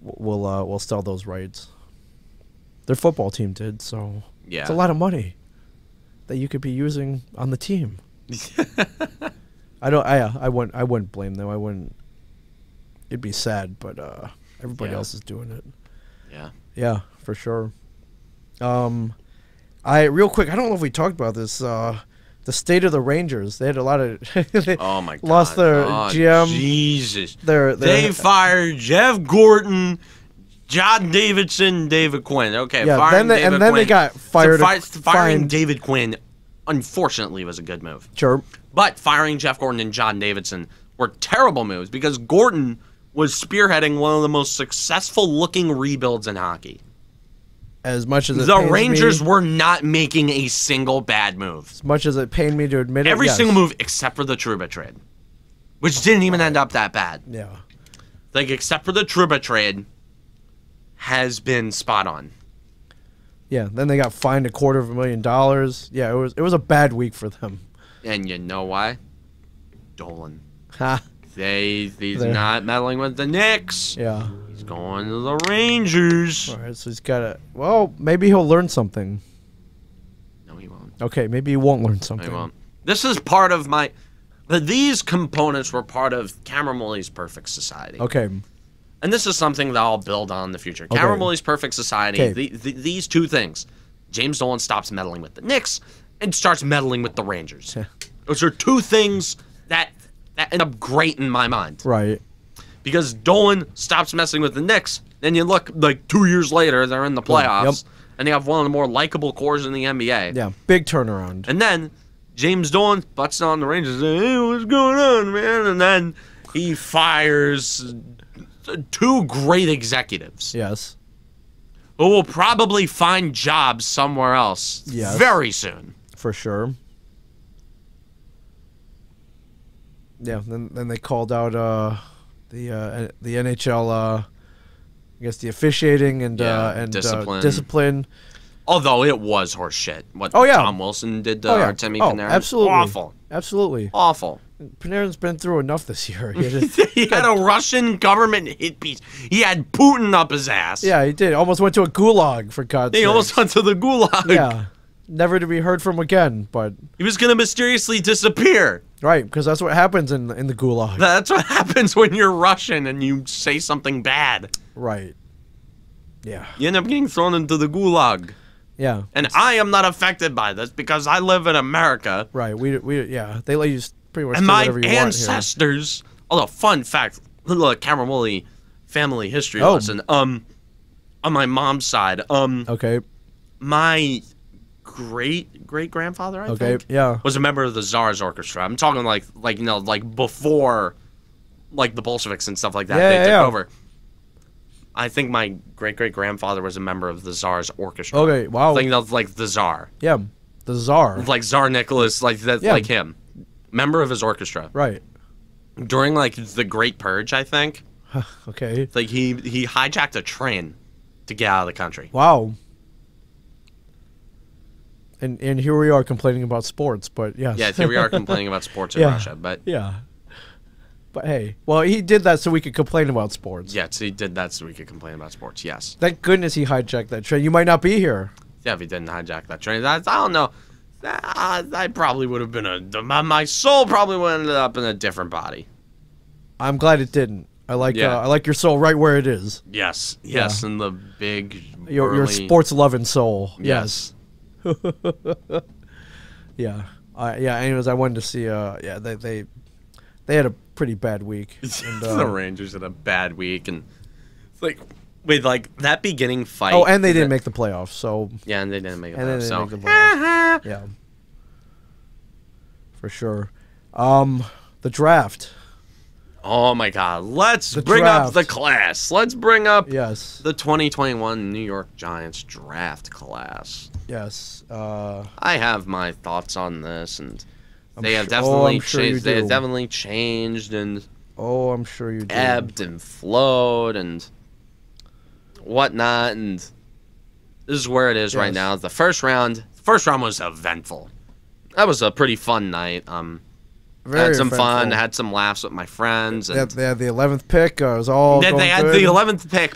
will sell those rights. Their football team did, so it's a lot of money that you could be using on the team. I wouldn't blame them. I wouldn't. It'd be sad, but everybody else is doing it. Yeah, for sure. Real quick, I don't know if we talked about this. The state of the Rangers. They had a lot of. Oh my God! Lost their GM. Jesus. They fired Jeff Gorton, John Davidson, David Quinn. Okay, Yeah, firing David and then Quinn. they got fired. Firing David Quinn, unfortunately, was a good move. Sure. But firing Jeff Gordon and John Davidson were terrible moves because Gordon was spearheading one of the most successful-looking rebuilds in hockey. As much as the Rangers were not making a single bad move. As much as it pained me to admit it, every single move except for the Trouba trade, which didn't even end up that bad. Yeah. Like, except for the Trouba trade, has been spot on. Yeah, then they got fined $250,000. Yeah, it was a bad week for them. And you know why? Dolan. Ha. He's not meddling with the Knicks. Yeah. He's going to the Rangers. All right, so he's got to... Well, maybe he'll learn something. No, he won't. Okay, maybe he won't learn something. No, he won't. This is part of my... These components were part of Cameron Woolley's Perfect Society. Okay. And this is something that I'll build on in the future. Okay. Cameron Woolley's Perfect Society, these two things. James Dolan stops meddling with the Knicks and starts meddling with the Rangers. Those are two things that end up great in my mind. Right. Because Dolan stops messing with the Knicks, then you look, like, 2 years later, they're in the playoffs, and they have one of the more likable cores in the NBA. Yeah, big turnaround. And then James Dolan butts on the Rangers and says, hey, what's going on, man? And then he fires 2 great executives. Yes. Who will probably find jobs somewhere else very soon. For sure. Yeah, then they called out the NHL, I guess the officiating and discipline. Although it was horseshit. What Tom Wilson did to Artemi Panarin. Absolutely. Awful. Absolutely. Awful. Panarin's been through enough this year. He had a Russian government hit piece. He had Putin up his ass. Yeah, he did. Almost went to a gulag, for God's sake. He almost went to the gulag. Yeah. Never to be heard from again, but... He was going to mysteriously disappear. Right, because that's what happens in the gulag. That's what happens when you're Russian and you say something bad. Right. Yeah. You end up getting thrown into the gulag. Yeah. And I am not affected by this because I live in America. Right. We they let you pretty much and do whatever you want here. And my ancestors, although fun fact, little Cameron Woolley family history lesson. On my mom's side, okay. My great-great-grandfather, I think, was a member of the Tsar's orchestra. I'm talking like before, like, the Bolsheviks and stuff like that. They took over. I think my great-great-grandfather was a member of the Tsar's orchestra. Okay, wow. I think that was like the Tsar. Yeah, the Tsar. Like Tsar Nicholas, like that, like him, member of his orchestra. Right. During like the Great Purge, I think. Okay. Like he hijacked a train to get out of the country. Wow. And here we are complaining about sports, but yes. Yeah, here we are complaining about sports in Russia, but But hey, well, he did that so we could complain about sports. Yes, he did that so we could complain about sports. Yes. Thank goodness he hijacked that train. You might not be here. Yeah, if he didn't hijack that train, I don't know. I probably would have been my soul probably would have ended up in a different body. I'm glad it didn't. I like your soul right where it is. Yes, yes, in the big your sports loving soul. Yes. Yeah. Anyways, I wanted to see. They had a pretty bad week. And, the Rangers had a bad week, and it's like with like that beginning fight. Oh, and they didn't make the playoffs. So yeah, and they didn't make the playoffs. Yeah, for sure. The draft. Oh my God! Let's bring up the class. Let's bring up the 2021 New York Giants draft class. Yes. I have my thoughts on this, and they have definitely changed. They have definitely changed, and I'm sure you do. Ebbed and flowed and whatnot, and this is where it is right now. The first round was eventful. That was a pretty fun night. Had some fun, had some laughs with my friends. And they had the 11th pick. It was all going They had good. the 11th pick,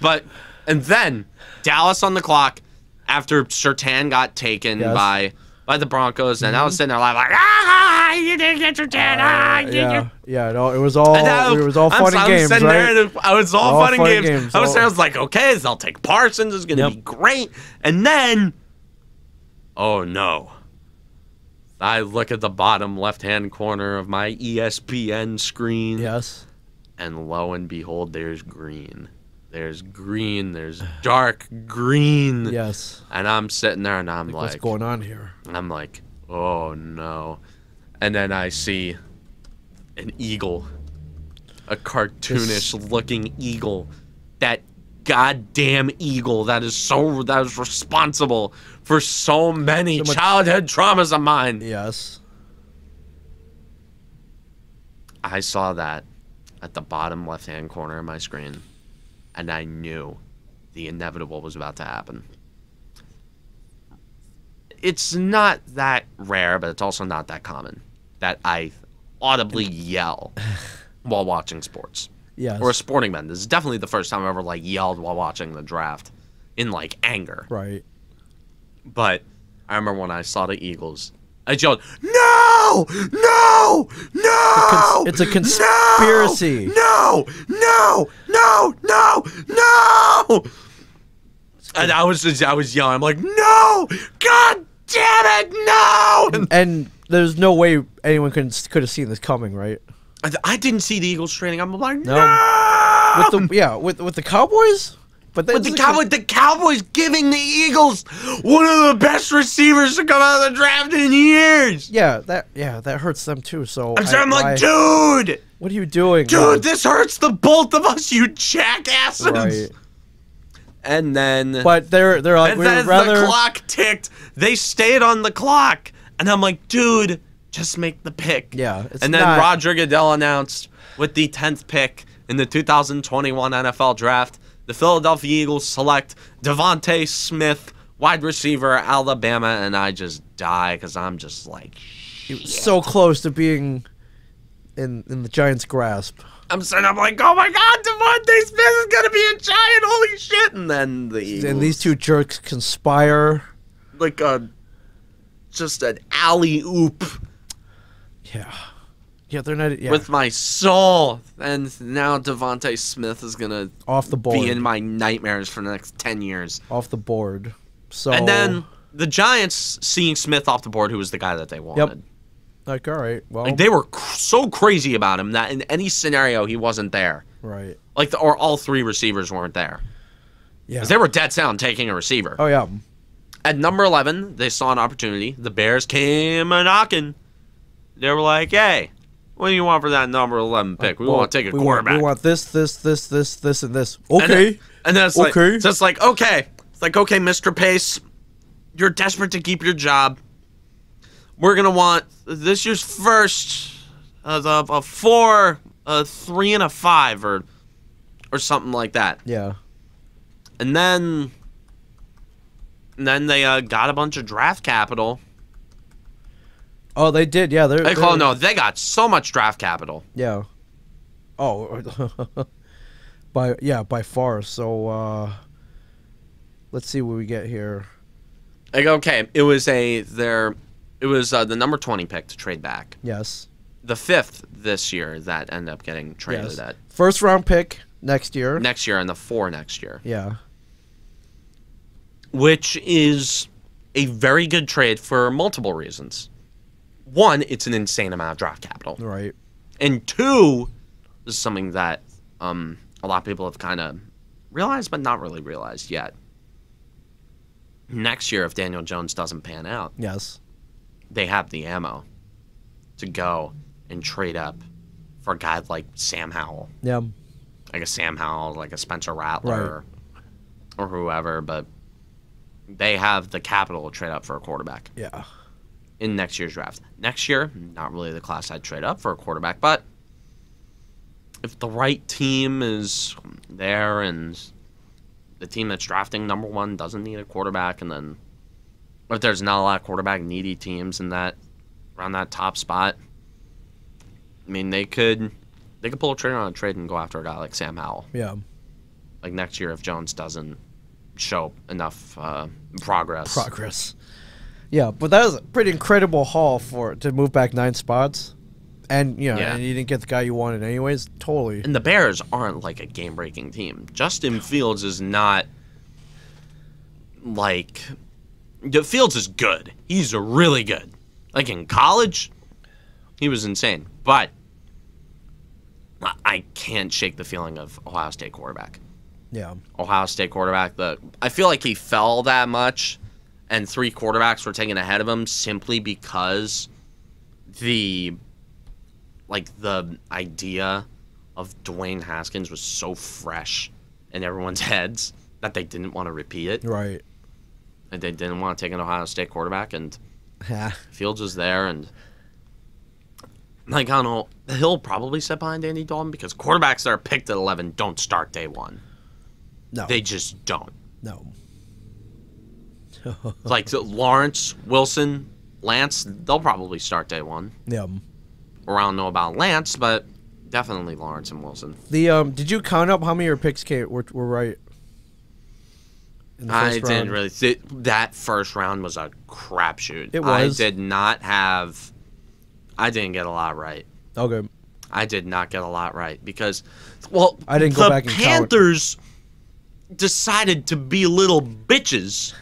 and then Dallas on the clock after Surtain got taken by the Broncos, and I was sitting there like, you didn't get Surtain, it was all fun and games, right? I was all fun and games. I was like, okay, they'll take Parsons. It's gonna be great, and then, oh no. I look at the bottom left-hand corner of my ESPN screen. Yes. And lo and behold, there's Green. there's green, there's dark green. Yes. And I'm sitting there and I'm like, what's going on here? And I'm like, oh no. And then I see an eagle. A cartoonish looking eagle. That goddamn eagle that is responsible for so many childhood traumas of mine. Yes. I saw that at the bottom left-hand corner of my screen, and I knew the inevitable was about to happen. It's not that rare, but it's also not that common that I audibly yell while watching sports. Yes. Or a sporting event. This is definitely the first time I ever yelled while watching the draft in anger. Right. But I remember when I saw the Eagles, I yelled, "No! No! No! It's a conspiracy. No! No! No! No! No!" And I was yelling. I'm like, "No! God damn it! No!" And there's no way anyone could have seen this coming, right? I didn't see the Eagles training. I'm like, no. With the Cowboys, but with the Cowboys giving the Eagles one of the best receivers to come out of the draft in years. Yeah, that hurts them too. So I'm like, dude, what are you doing, dude? This hurts the both of us, you jackasses. Right. And then, but they're like, and then the clock ticked. They stayed on the clock, and I'm like, dude, just make the pick. Yeah. And then Roger Goodell announced with the 10th pick in the 2021 NFL Draft, the Philadelphia Eagles select Devontae Smith, wide receiver, Alabama, and I just die because I'm just like, shit. So close to being in the Giants' grasp. I'm like, oh my God, Devontae Smith is gonna be a Giant, holy shit! And then the Eagles, and these two jerks conspire, like just an alley-oop. Yeah, they're not. Yeah. With my soul, and now Devontae Smith is gonna off the board, be in my nightmares for the next 10 years. Off the board. So and then the Giants seeing Smith off the board, who was the guy that they wanted. Yep. Like, all right, well, they were so crazy about him that in any scenario he wasn't there. Right. Or all three receivers weren't there. Yeah. Because they were dead set on taking a receiver. Oh yeah. At number 11, they saw an opportunity. The Bears came a-knocking. They were like, hey, what do you want for that number 11 pick? We want to take a quarterback. We want this, and this. Okay. And then it's like, okay. So it's like, okay. It's like, okay, Mr. Pace, you're desperate to keep your job. We're going to want this year's first, a 4, a 3, and a 5, or something like that. Yeah. And then they got a bunch of draft capital. Oh, they did, yeah. They got so much draft capital. Yeah. Oh, by far. So let's see what we get here. Okay, it was the number 20 pick to trade back. Yes. The 5th this year that ended up getting traded at. First round pick next year. Next year, and the 4 next year. Yeah. Which is a very good trade for multiple reasons. One, it's an insane amount of draft capital. Right. And 2, this is something that a lot of people have kind of realized, but not really realized yet. Next year, if Daniel Jones doesn't pan out, yes, they have the ammo to go and trade up for a guy like Sam Howell. Yeah. Like a Sam Howell, like a Spencer Rattler, or whoever, but they have the capital to trade up for a quarterback. Yeah. In next year's draft. Next year, not really the class I'd trade up for a quarterback, but if the right team is there and the team that's drafting number 1 doesn't need a quarterback, and then if there's not a lot of quarterback needy teams in that around that top spot, I mean they could pull a trigger on a trade and go after a guy like Sam Howell. Yeah. Like next year if Jones doesn't show enough progress. Yeah, but that was a pretty incredible haul to move back 9 spots. And, and you didn't get the guy you wanted anyways. Totally. And the Bears aren't like a game-breaking team. Justin Fields is not like... Fields is good. He's really good. Like in college, he was insane. But I can't shake the feeling of Ohio State quarterback. Yeah. Ohio State quarterback. I feel like he fell that much, and 3 quarterbacks were taken ahead of him simply because the idea of Dwayne Haskins was so fresh in everyone's heads that they didn't want to repeat it. Right. And they didn't want to take an Ohio State quarterback, and Fields was there, and like, I don't know, he'll probably sit behind Andy Dalton because quarterbacks that are picked at 11 don't start day one. No. They just don't. No. Like Lawrence, Wilson, Lance, they'll probably start day one. Yeah. Or I don't know about Lance, but definitely Lawrence and Wilson. Did you count up how many of your picks were right? In the first round? Didn't really. That first round was a crapshoot. It was. I didn't get a lot right. Okay. I did not get a lot right because, well, I didn't go back and count. The Panthers decided to be little bitches.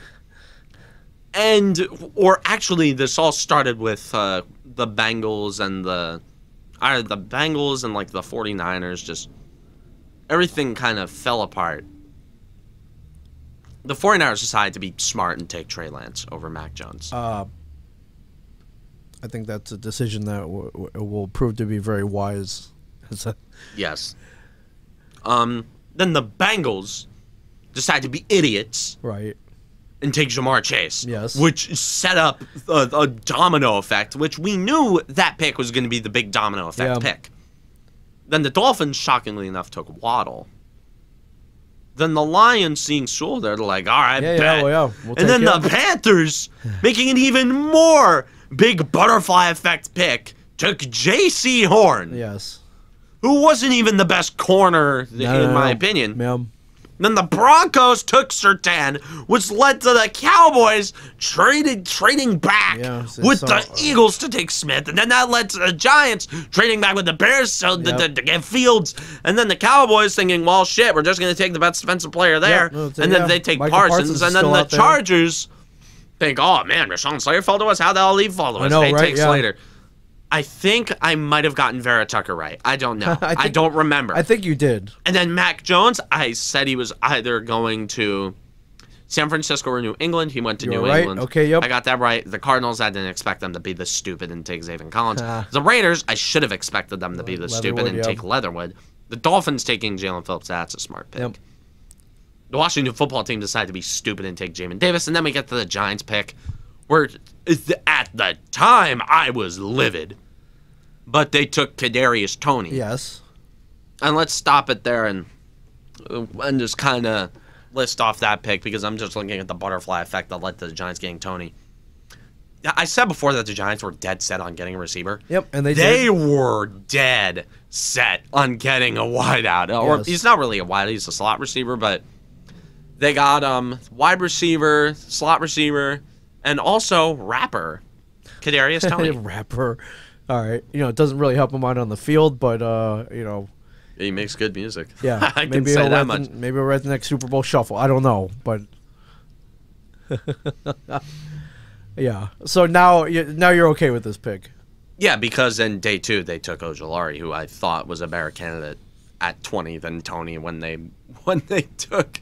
Or actually, this all started with the Bengals and the Bengals and like the 49ers. Just everything kind of fell apart. The 49ers decided to be smart and take Trey Lance over Mac Jones. I think that's a decision that will prove to be very wise. Yes. Then the Bengals decided to be idiots. Right. And take Jamar Chase. Yes. Which set up a domino effect, which we knew that pick was going to be the big domino effect pick. Then the Dolphins, shockingly enough, took Waddle. Then the Lions, seeing Sewell there, they're like, all right, bet. We'll and then the Panthers, making an even more big butterfly effect pick, took J.C. Horn. Yes. Who wasn't even the best corner, in my opinion. Ma'am. Then the Broncos took Surtain, which led to the Cowboys trading back with the Eagles to take Smith. And then that led to the Giants trading back with the Bears to get Fields. And then the Cowboys thinking, well, shit, we're just going to take the best defensive player there. And then they take Parsons. And then the Chargers think, oh, man, Rashawn Slater fell to us. How'd the leave fall to us? They take Slater. I think I might have gotten Vera Tucker right. I don't know. I don't remember. I think you did. And then Mac Jones, I said he was either going to San Francisco or New England. He went to New England. Okay, yep. I got that right. The Cardinals, I didn't expect them to be this stupid and take Zaven Collins. The Raiders, I should have expected them to be this stupid and take Leatherwood. The Dolphins taking Jalen Phillips, that's a smart pick. Yep. The Washington football team decided to be stupid and take Jamin Davis. And then we get to the Giants pick, where at the time I was livid. But they took Kadarius Toney. Yes. And let's stop it there and just kind of list off that pick because I'm just looking at the butterfly effect that led to the Giants getting Toney. I said before that the Giants were dead set on getting a receiver. Yep, and they did. Were dead set on getting a wideout. Or he's not really a wideout, he's a slot receiver, but they got wide receiver, slot receiver, and also rapper. Kadarius Toney. Rapper. All right, it doesn't really help him out on the field, but he makes good music. Yeah, I can say that much. Maybe we'll write the next Super Bowl shuffle. I don't know, but yeah. So now you're okay with this pick. Yeah, because in day 2 they took Ojulari, who I thought was a better candidate at 20 than Toney when they took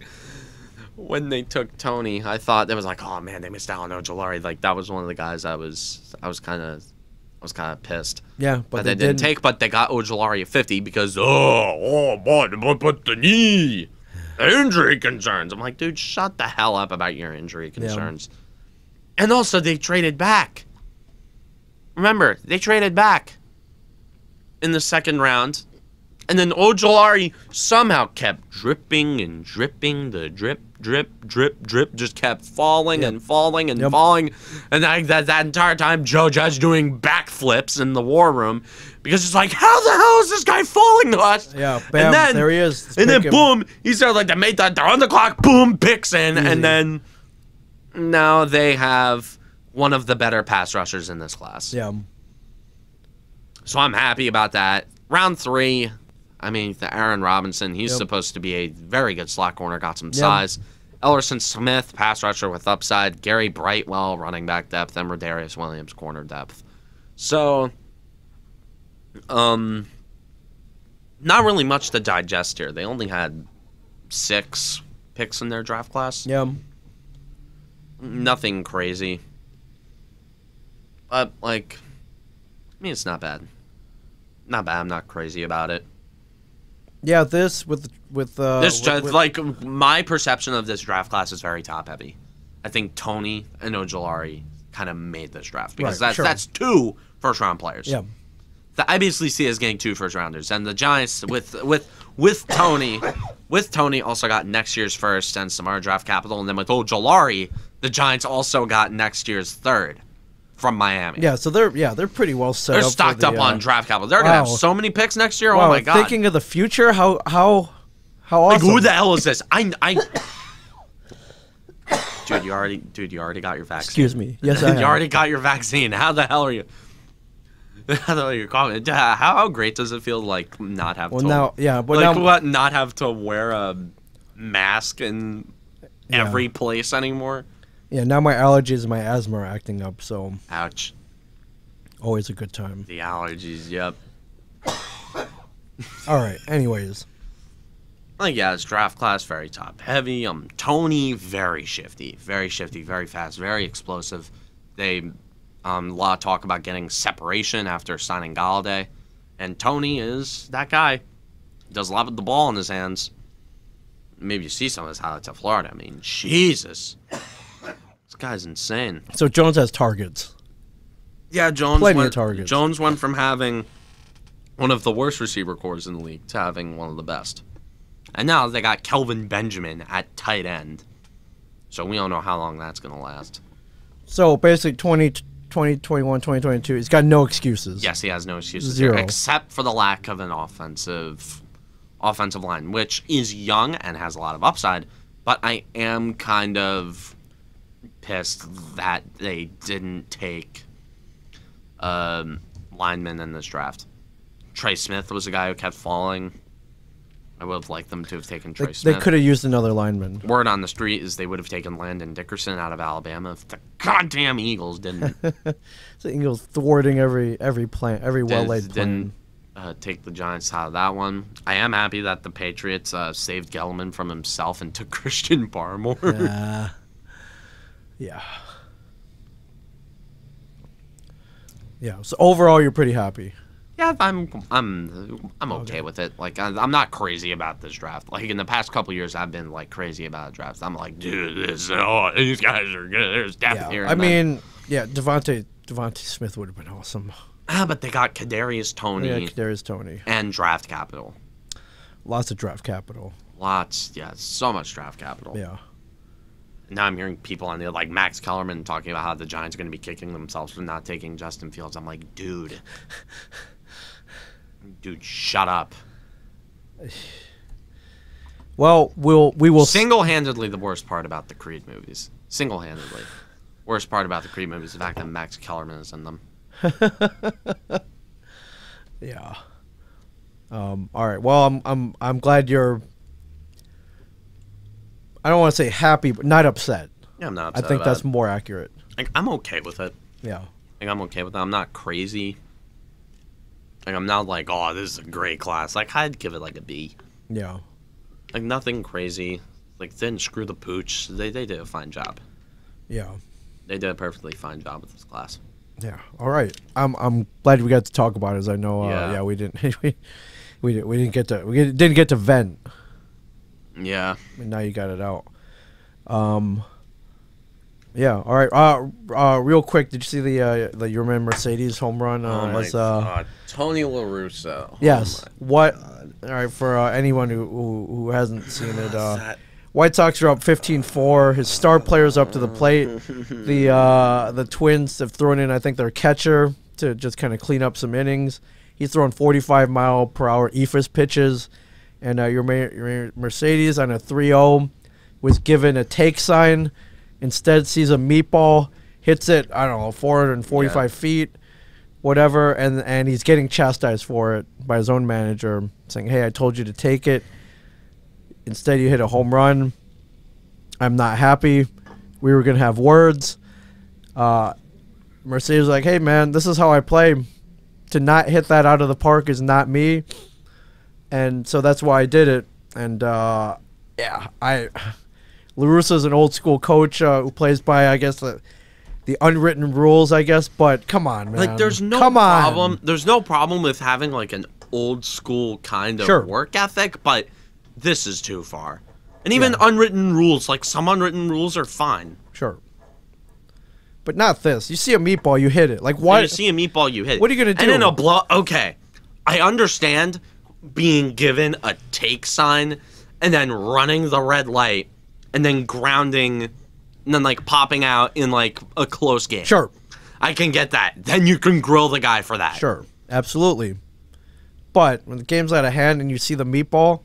Toney. I thought that was like, oh man, they missed out on Ojulari. Like that was one of the guys I was kind of pissed. Yeah, but they didn't take. But they got Ojulari at 50 because but the knee injury concerns. I'm like, dude, shut the hell up about your injury concerns. Yeah. And also, they traded back. Remember, they traded back in the second round, and then Ojulari somehow kept dripping and dripping. The drip just kept falling and falling and falling. And that entire time, Joe Judge doing backflips in the war room because it's like, how the hell is this guy falling to us? Yeah, bam, and then, there he is. And then boom, he's there like they're on the clock, boom, picks in, and then now they have one of the better pass rushers in this class. Yeah. So I'm happy about that. Round 3. I mean, the Aaron Robinson, he's supposed to be a very good slot corner, got some size. Ellerson Smith, pass rusher with upside. Gary Brightwell, running back depth. And Rodarius Williams, corner depth. So, not really much to digest here. They only had 6 picks in their draft class. Yeah. Nothing crazy. But, like, I mean, it's not bad. Not bad. I'm not crazy about it. Yeah, this like my perception of this draft class is very top heavy. I think Tony and Ojulari kind of made this draft because that's 2 first-round players. Yeah. I basically see as getting 2 first-rounders, and the Giants with Tony also got next year's first and some other draft capital, and then with Ojulari, the Giants also got next year's 3rd from Miami. Yeah, so they're pretty well set up. They're stocked up on draft capital. They're gonna have so many picks next year. Oh my god! Thinking of the future, how awesome! Like, who the hell is this? Dude, you already got your vaccine. Excuse me. Yes, I have. You already got your vaccine. How the hell are you? How the hell are you calling? How great does it feel to, like, not have not have to wear a mask in every place anymore? Yeah, now my allergies and my asthma are acting up, so... Ouch. Always a good time. The allergies, yep. Alright, anyways. Like, yeah, it's draft class, very top-heavy. Tony, very shifty, very fast, very explosive. They, a lot of talk about getting separation after signing Galladay. And Tony is that guy. He does a lot with the ball in his hands. Maybe you see some of his highlights at Florida. I mean, Jesus. This guy's insane. So Jones has targets. Yeah, Jones. Plenty of targets. Jones went from having one of the worst receiver cores in the league to having one of the best. And now they got Kelvin Benjamin at tight end. So we don't know how long that's going to last. So basically 2021, 2022, he's got no excuses. Yes, he has no excuses. 0. Except for the lack of an offensive line, which is young and has a lot of upside. But I am kind of pissed that they didn't take linemen in this draft. Trey Smith was a guy who kept falling. I would have liked them to have taken Trey Smith. They could have used another lineman. Word on the street is they would have taken Landon Dickerson out of Alabama if the goddamn Eagles didn't. The Eagles thwarting every plan, every well-laid plan. Didn't take the Giants out of that one. I am happy that the Patriots saved Gelman from himself and took Christian Barmore. Yeah. So overall, you're pretty happy. Yeah, I'm okay with it. Like, I'm not crazy about this draft. Like, in the past couple years, I've been, like, crazy about drafts. I'm like, dude, these guys are good. There's depth here. Devontae Smith would have been awesome. But they got Kadarius Toney. Yeah, Kadarius Toney. And draft capital. Lots of draft capital. So much draft capital. Yeah. Now I'm hearing people on the like Max Kellerman talking about how the Giants are going to be kicking themselves for not taking Justin Fields. I'm like, dude, shut up. Well, we will single-handedly the worst part about the Creed movies. Single-handedly, worst part about the Creed movies is the fact that Max Kellerman is in them. Yeah. All right. Well, I'm glad you're. I don't want to say happy, but not upset. Yeah, I'm not upset. I think that's more accurate. Like, I'm okay with it. Yeah. Like, I'm okay with it. I'm not crazy. Like, I'm not like, oh, this is a great class. Like, I'd give it like a B. Yeah. Like, nothing crazy. Like, they didn't screw the pooch. They did a fine job. Yeah. They did a perfectly fine job with this class. Yeah. All right. I'm glad we got to talk about it. As I know, we didn't we didn't get to vent. Yeah. And now you got it out. Yeah. All right. Real quick, did you see the you remember Mercedes home run? God. Tony La Russa. Yes. What? All right. For anyone who hasn't seen it, White Sox are up 15-4. His star player's up to the plate. The Twins have thrown in, I think, their catcher to just kind of clean up some innings. He's throwing 45-mile-per-hour eephus pitches. And your Mercedes on a 3-0 was given a take sign. Instead, sees a meatball, hits it, 445 feet, whatever. And he's getting chastised for it by his own manager, saying, hey, I told you to take it. Instead, you hit a home run. I'm not happy. We were going to have words. Mercedes was like, hey, man, this is how I play. To not hit that out of the park is not me. And so that's why I did it. And Yeah, La Russa's an old school coach who plays by, I guess, the unwritten rules, I guess. But come on, man. Like, there's no problem. There's no problem with having like an old school kind of work ethic, but this is too far. And even unwritten rules, like some unwritten rules are fine. Sure. But not this. You see a meatball, you hit it. Like, what? You see a meatball, you hit it. What are you gonna do? And in a blow. Okay, I understand being given a take sign and then running the red light and then grounding and then like popping out in like a close game. Sure. I can get that. Then you can grill the guy for that. Sure. Absolutely. But when the game's out of hand and you see the meatball,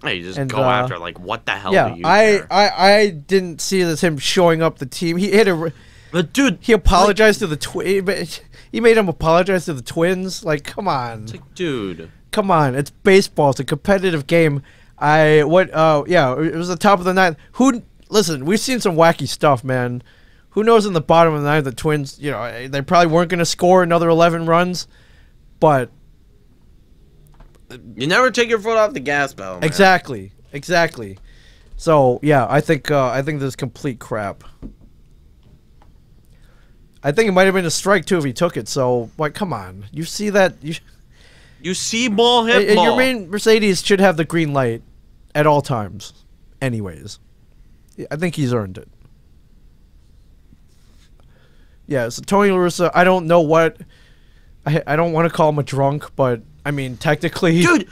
hey, you just go after, like, what the hell do you care? I didn't see this him showing up the team. He hit a... But, dude... He apologized to the Twins. He made him apologize to the Twins. Like, come on. It's like, dude... Come on, it's baseball. It's a competitive game. Yeah, it was the top of the ninth. Listen, we've seen some wacky stuff, man. Who knows in the bottom of the ninth, the Twins, you know, they probably weren't going to score another 11 runs, but... You never take your foot off the gas pedal, man. Exactly. So, yeah, I think this is complete crap. I think it might have been a strike, too, if he took it, so, like, come on. You see that... You see ball, hit ball. Your main Mercedes should have the green light at all times. Anyways. I think he's earned it. Yeah, so Tony La Russa, I don't know what... I don't want to call him a drunk, but, I mean, technically... Dude,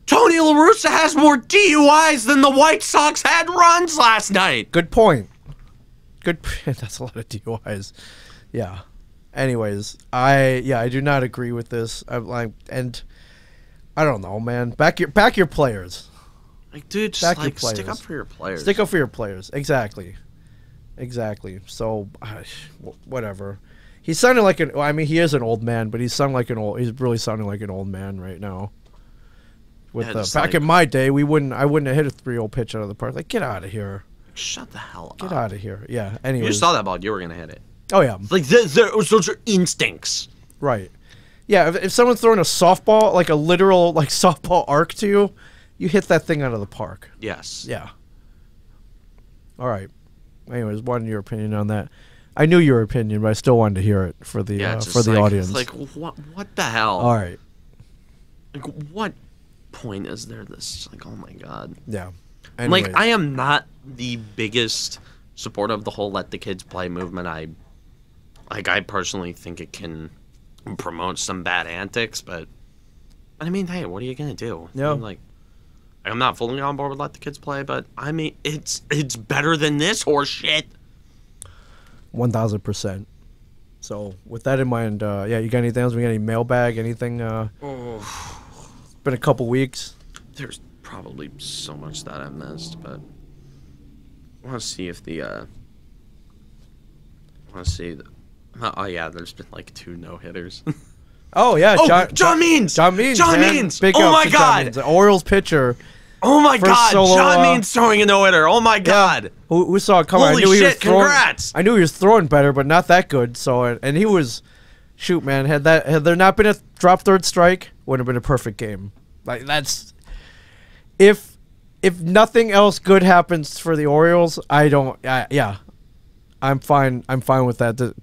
Tony La Russa has more DUIs than the White Sox had runs last night. Good point. That's a lot of DUIs. Yeah. Anyways, I do not agree with this. And I don't know, man. Back your players. Like, dude, just like stick up for your players. Stick up for your players. Exactly. So, whatever. He's sounding like I mean, he is an old man, but he's really sounding like an old man right now. Back in my day, I wouldn't have hit a 3-0 pitch out of the park. Like, get out of here. Shut the hell up. Get out of here. Yeah. Anyways. You saw that ball, you were gonna hit it. Oh yeah. Like those are instincts. Right. Yeah. If someone's throwing a softball, like a literal like softball arc to you, you hit that thing out of the park. Yes. Yeah. All right. Anyways, wanted your opinion on that. I knew your opinion, but I still wanted to hear it for the audience. Like what the hell? All right. Like what point is there? This like, oh my god. Yeah. Anyways. Like I am not the biggest supporter of the whole let the kids play movement. I personally think it can promote some bad antics, but I mean, hey, what are you gonna do? Yeah. I'm not fully on board with let the kids play, but I mean, it's better than this horse shit. 1000%. So with that in mind, yeah, you got anything else? We got any mailbag? Anything? It's been a couple weeks. There's probably so much that I've missed, but I want to see if oh yeah, there's been like 2 no-hitters. Oh yeah, John Means. John Means. Big oh my god, the Orioles pitcher. Oh my god, John Means throwing a no-hitter. Oh my god. Yeah. Who saw it coming? Holy shit, congrats. I knew he was throwing better, but not that good. So and he was, shoot man, had there not been a drop third strike, would have been a perfect game. Like that's if nothing else good happens for the Orioles, yeah. I'm fine with that.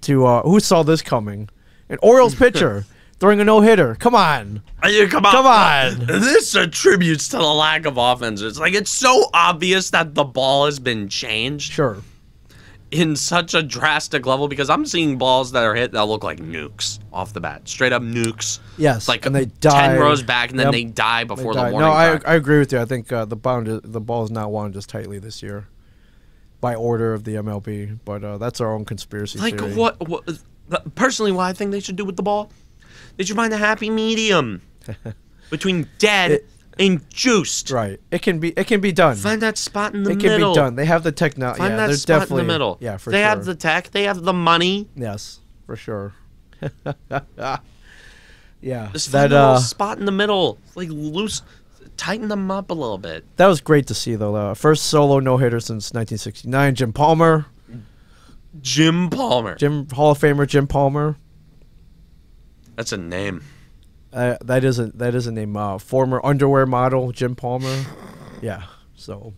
Who saw this coming? An Orioles pitcher throwing a no-hitter. Come on. Come on. This attributes to the lack of offense. It's like it's so obvious that the ball has been changed. Sure. In such a drastic level, because I'm seeing balls that are hit that look like nukes off the bat. Straight up nukes. Yes. It's like and they die. 10 rows back, and then they die before the warning. No, I agree with you. I think the ball is not wound as tightly this year by order of the MLB. But that's our own conspiracy theory. What personally, what I think they should do with the ball, they should find a happy medium between dead and juiced. Right. It can be done. Find that spot in the middle. It can be done. They have the technology. Find that spot in the middle. Yeah, for sure. They have the tech. They have the money. Yes, for sure. Yeah. Just find a little spot in the middle. Like loose. Tighten them up a little bit. That was great to see, though. First solo no-hitter since 1969. Jim Palmer. Hall of Famer Jim Palmer. That's a name. That is a name. Former underwear model Jim Palmer. Yeah. So.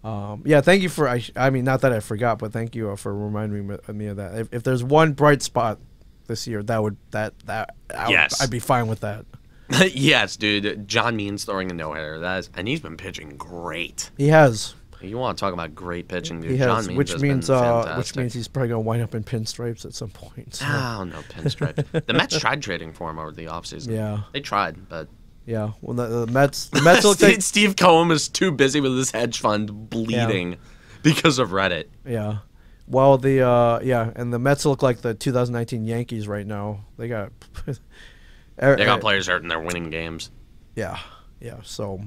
Yeah. Thank you for. I mean, not that I forgot, but thank you for reminding me of that. If there's one bright spot this year, I'd be fine with that. Yes, dude. John Means throwing a no-hitter. And he's been pitching great. He has. You want to talk about great pitching, dude? He has, John Means which has means been fantastic. which means he's probably gonna wind up in pinstripes at some point. So. Oh no, pinstripe. The Mets tried trading for him over the offseason. Yeah, they tried, but yeah. Well, the Mets look like Steve Cohen is too busy with his hedge fund bleeding because of Reddit. Yeah. Well, and the Mets look like the 2019 Yankees right now. They got players hurt and they're winning games. Yeah. So.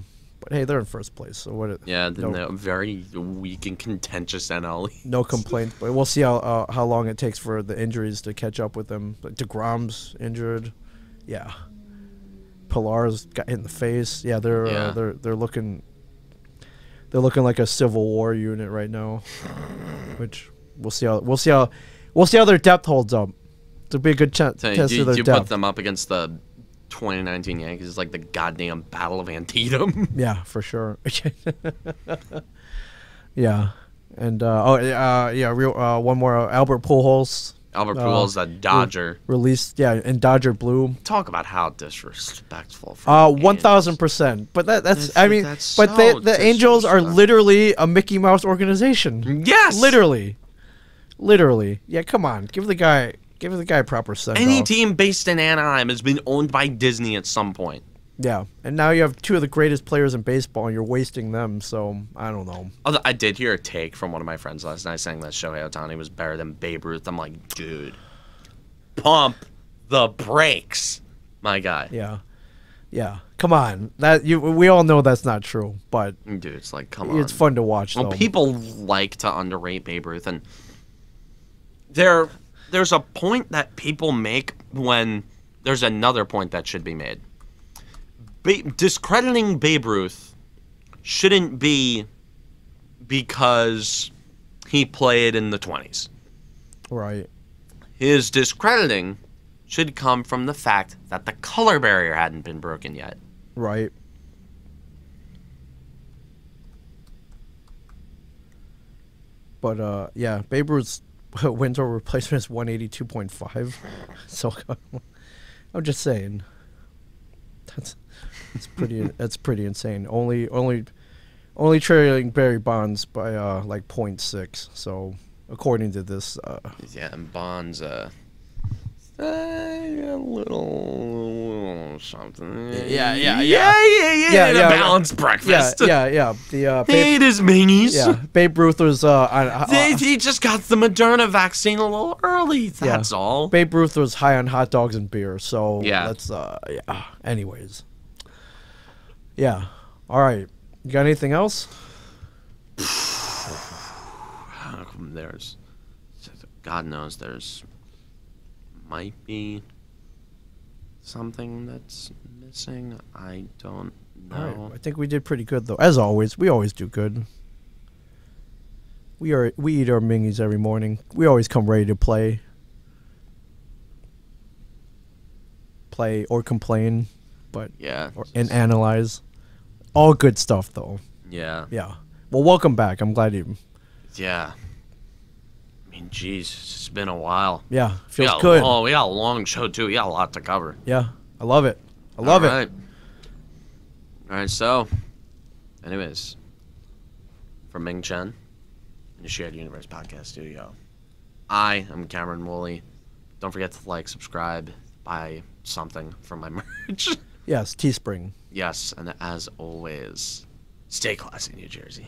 But hey, they're in first place, so what? They're very weak and contentious NL. No complaints, but we'll see how long it takes for the injuries to catch up with them. Like DeGrom's injured, yeah. Pilar's got hit in the face. Yeah, they're looking like a Civil War unit right now. Which we'll see how their depth holds up. It'll be a good test of their depth. You put them up against the 2019 Yankees is like the goddamn Battle of Antietam. Yeah, for sure. Yeah, and one more. Albert Pujols. Albert Pujols, a Dodger. Released, in Dodger blue. Talk about how disrespectful. 1,000%. But the Angels are literally a Mickey Mouse organization. Yes, literally. Yeah, come on, give the guy a proper send off. Any team based in Anaheim has been owned by Disney at some point. Yeah, and now you have two of the greatest players in baseball, and you're wasting them, so I don't know. I did hear a take from one of my friends last night saying that Shohei Ohtani was better than Babe Ruth. I'm like, dude, pump the brakes, my guy. Yeah. Come on. We all know that's not true, but... Dude, it's like, come on. It's fun to watch, though. Well, people like to underrate Babe Ruth, and there's a point that people make when there's another point that should be made. Discrediting Babe Ruth shouldn't be because he played in the 20s. Right. His discrediting should come from the fact that the color barrier hadn't been broken yet. Right. But, Babe Ruth's wins over replacement is 182.5. So, I'm just saying. That's pretty insane. Only trailing Barry Bonds by like 0.6. So according to this, and Bonds a little something. Yeah. Balanced breakfast. Yeah. He ate his minis. Yeah, Babe Ruth was he just got the Moderna vaccine a little early. That's all. Babe Ruth was high on hot dogs and beer. So that's anyways. Yeah. All right. You got anything else? God knows there's might be something that's missing. I don't know. All right. I think we did pretty good, though. As always, we always do good. We eat our mingies every morning. We always come ready to play or complain, and analyze. All good stuff, though. Yeah. Well, welcome back. I'm glad you. Yeah. I mean, geez, it's been a while. Yeah, feels good. Oh, we got a long show too. We got a lot to cover. Yeah, I love it. I love it. All right. So, anyways, from Ming Chen in the Shared Universe Podcast Studio, I am Cameron Woolley. Don't forget to like, subscribe, buy something from my merch. Yes, Teespring. Yes, and as always, stay classy, New Jersey.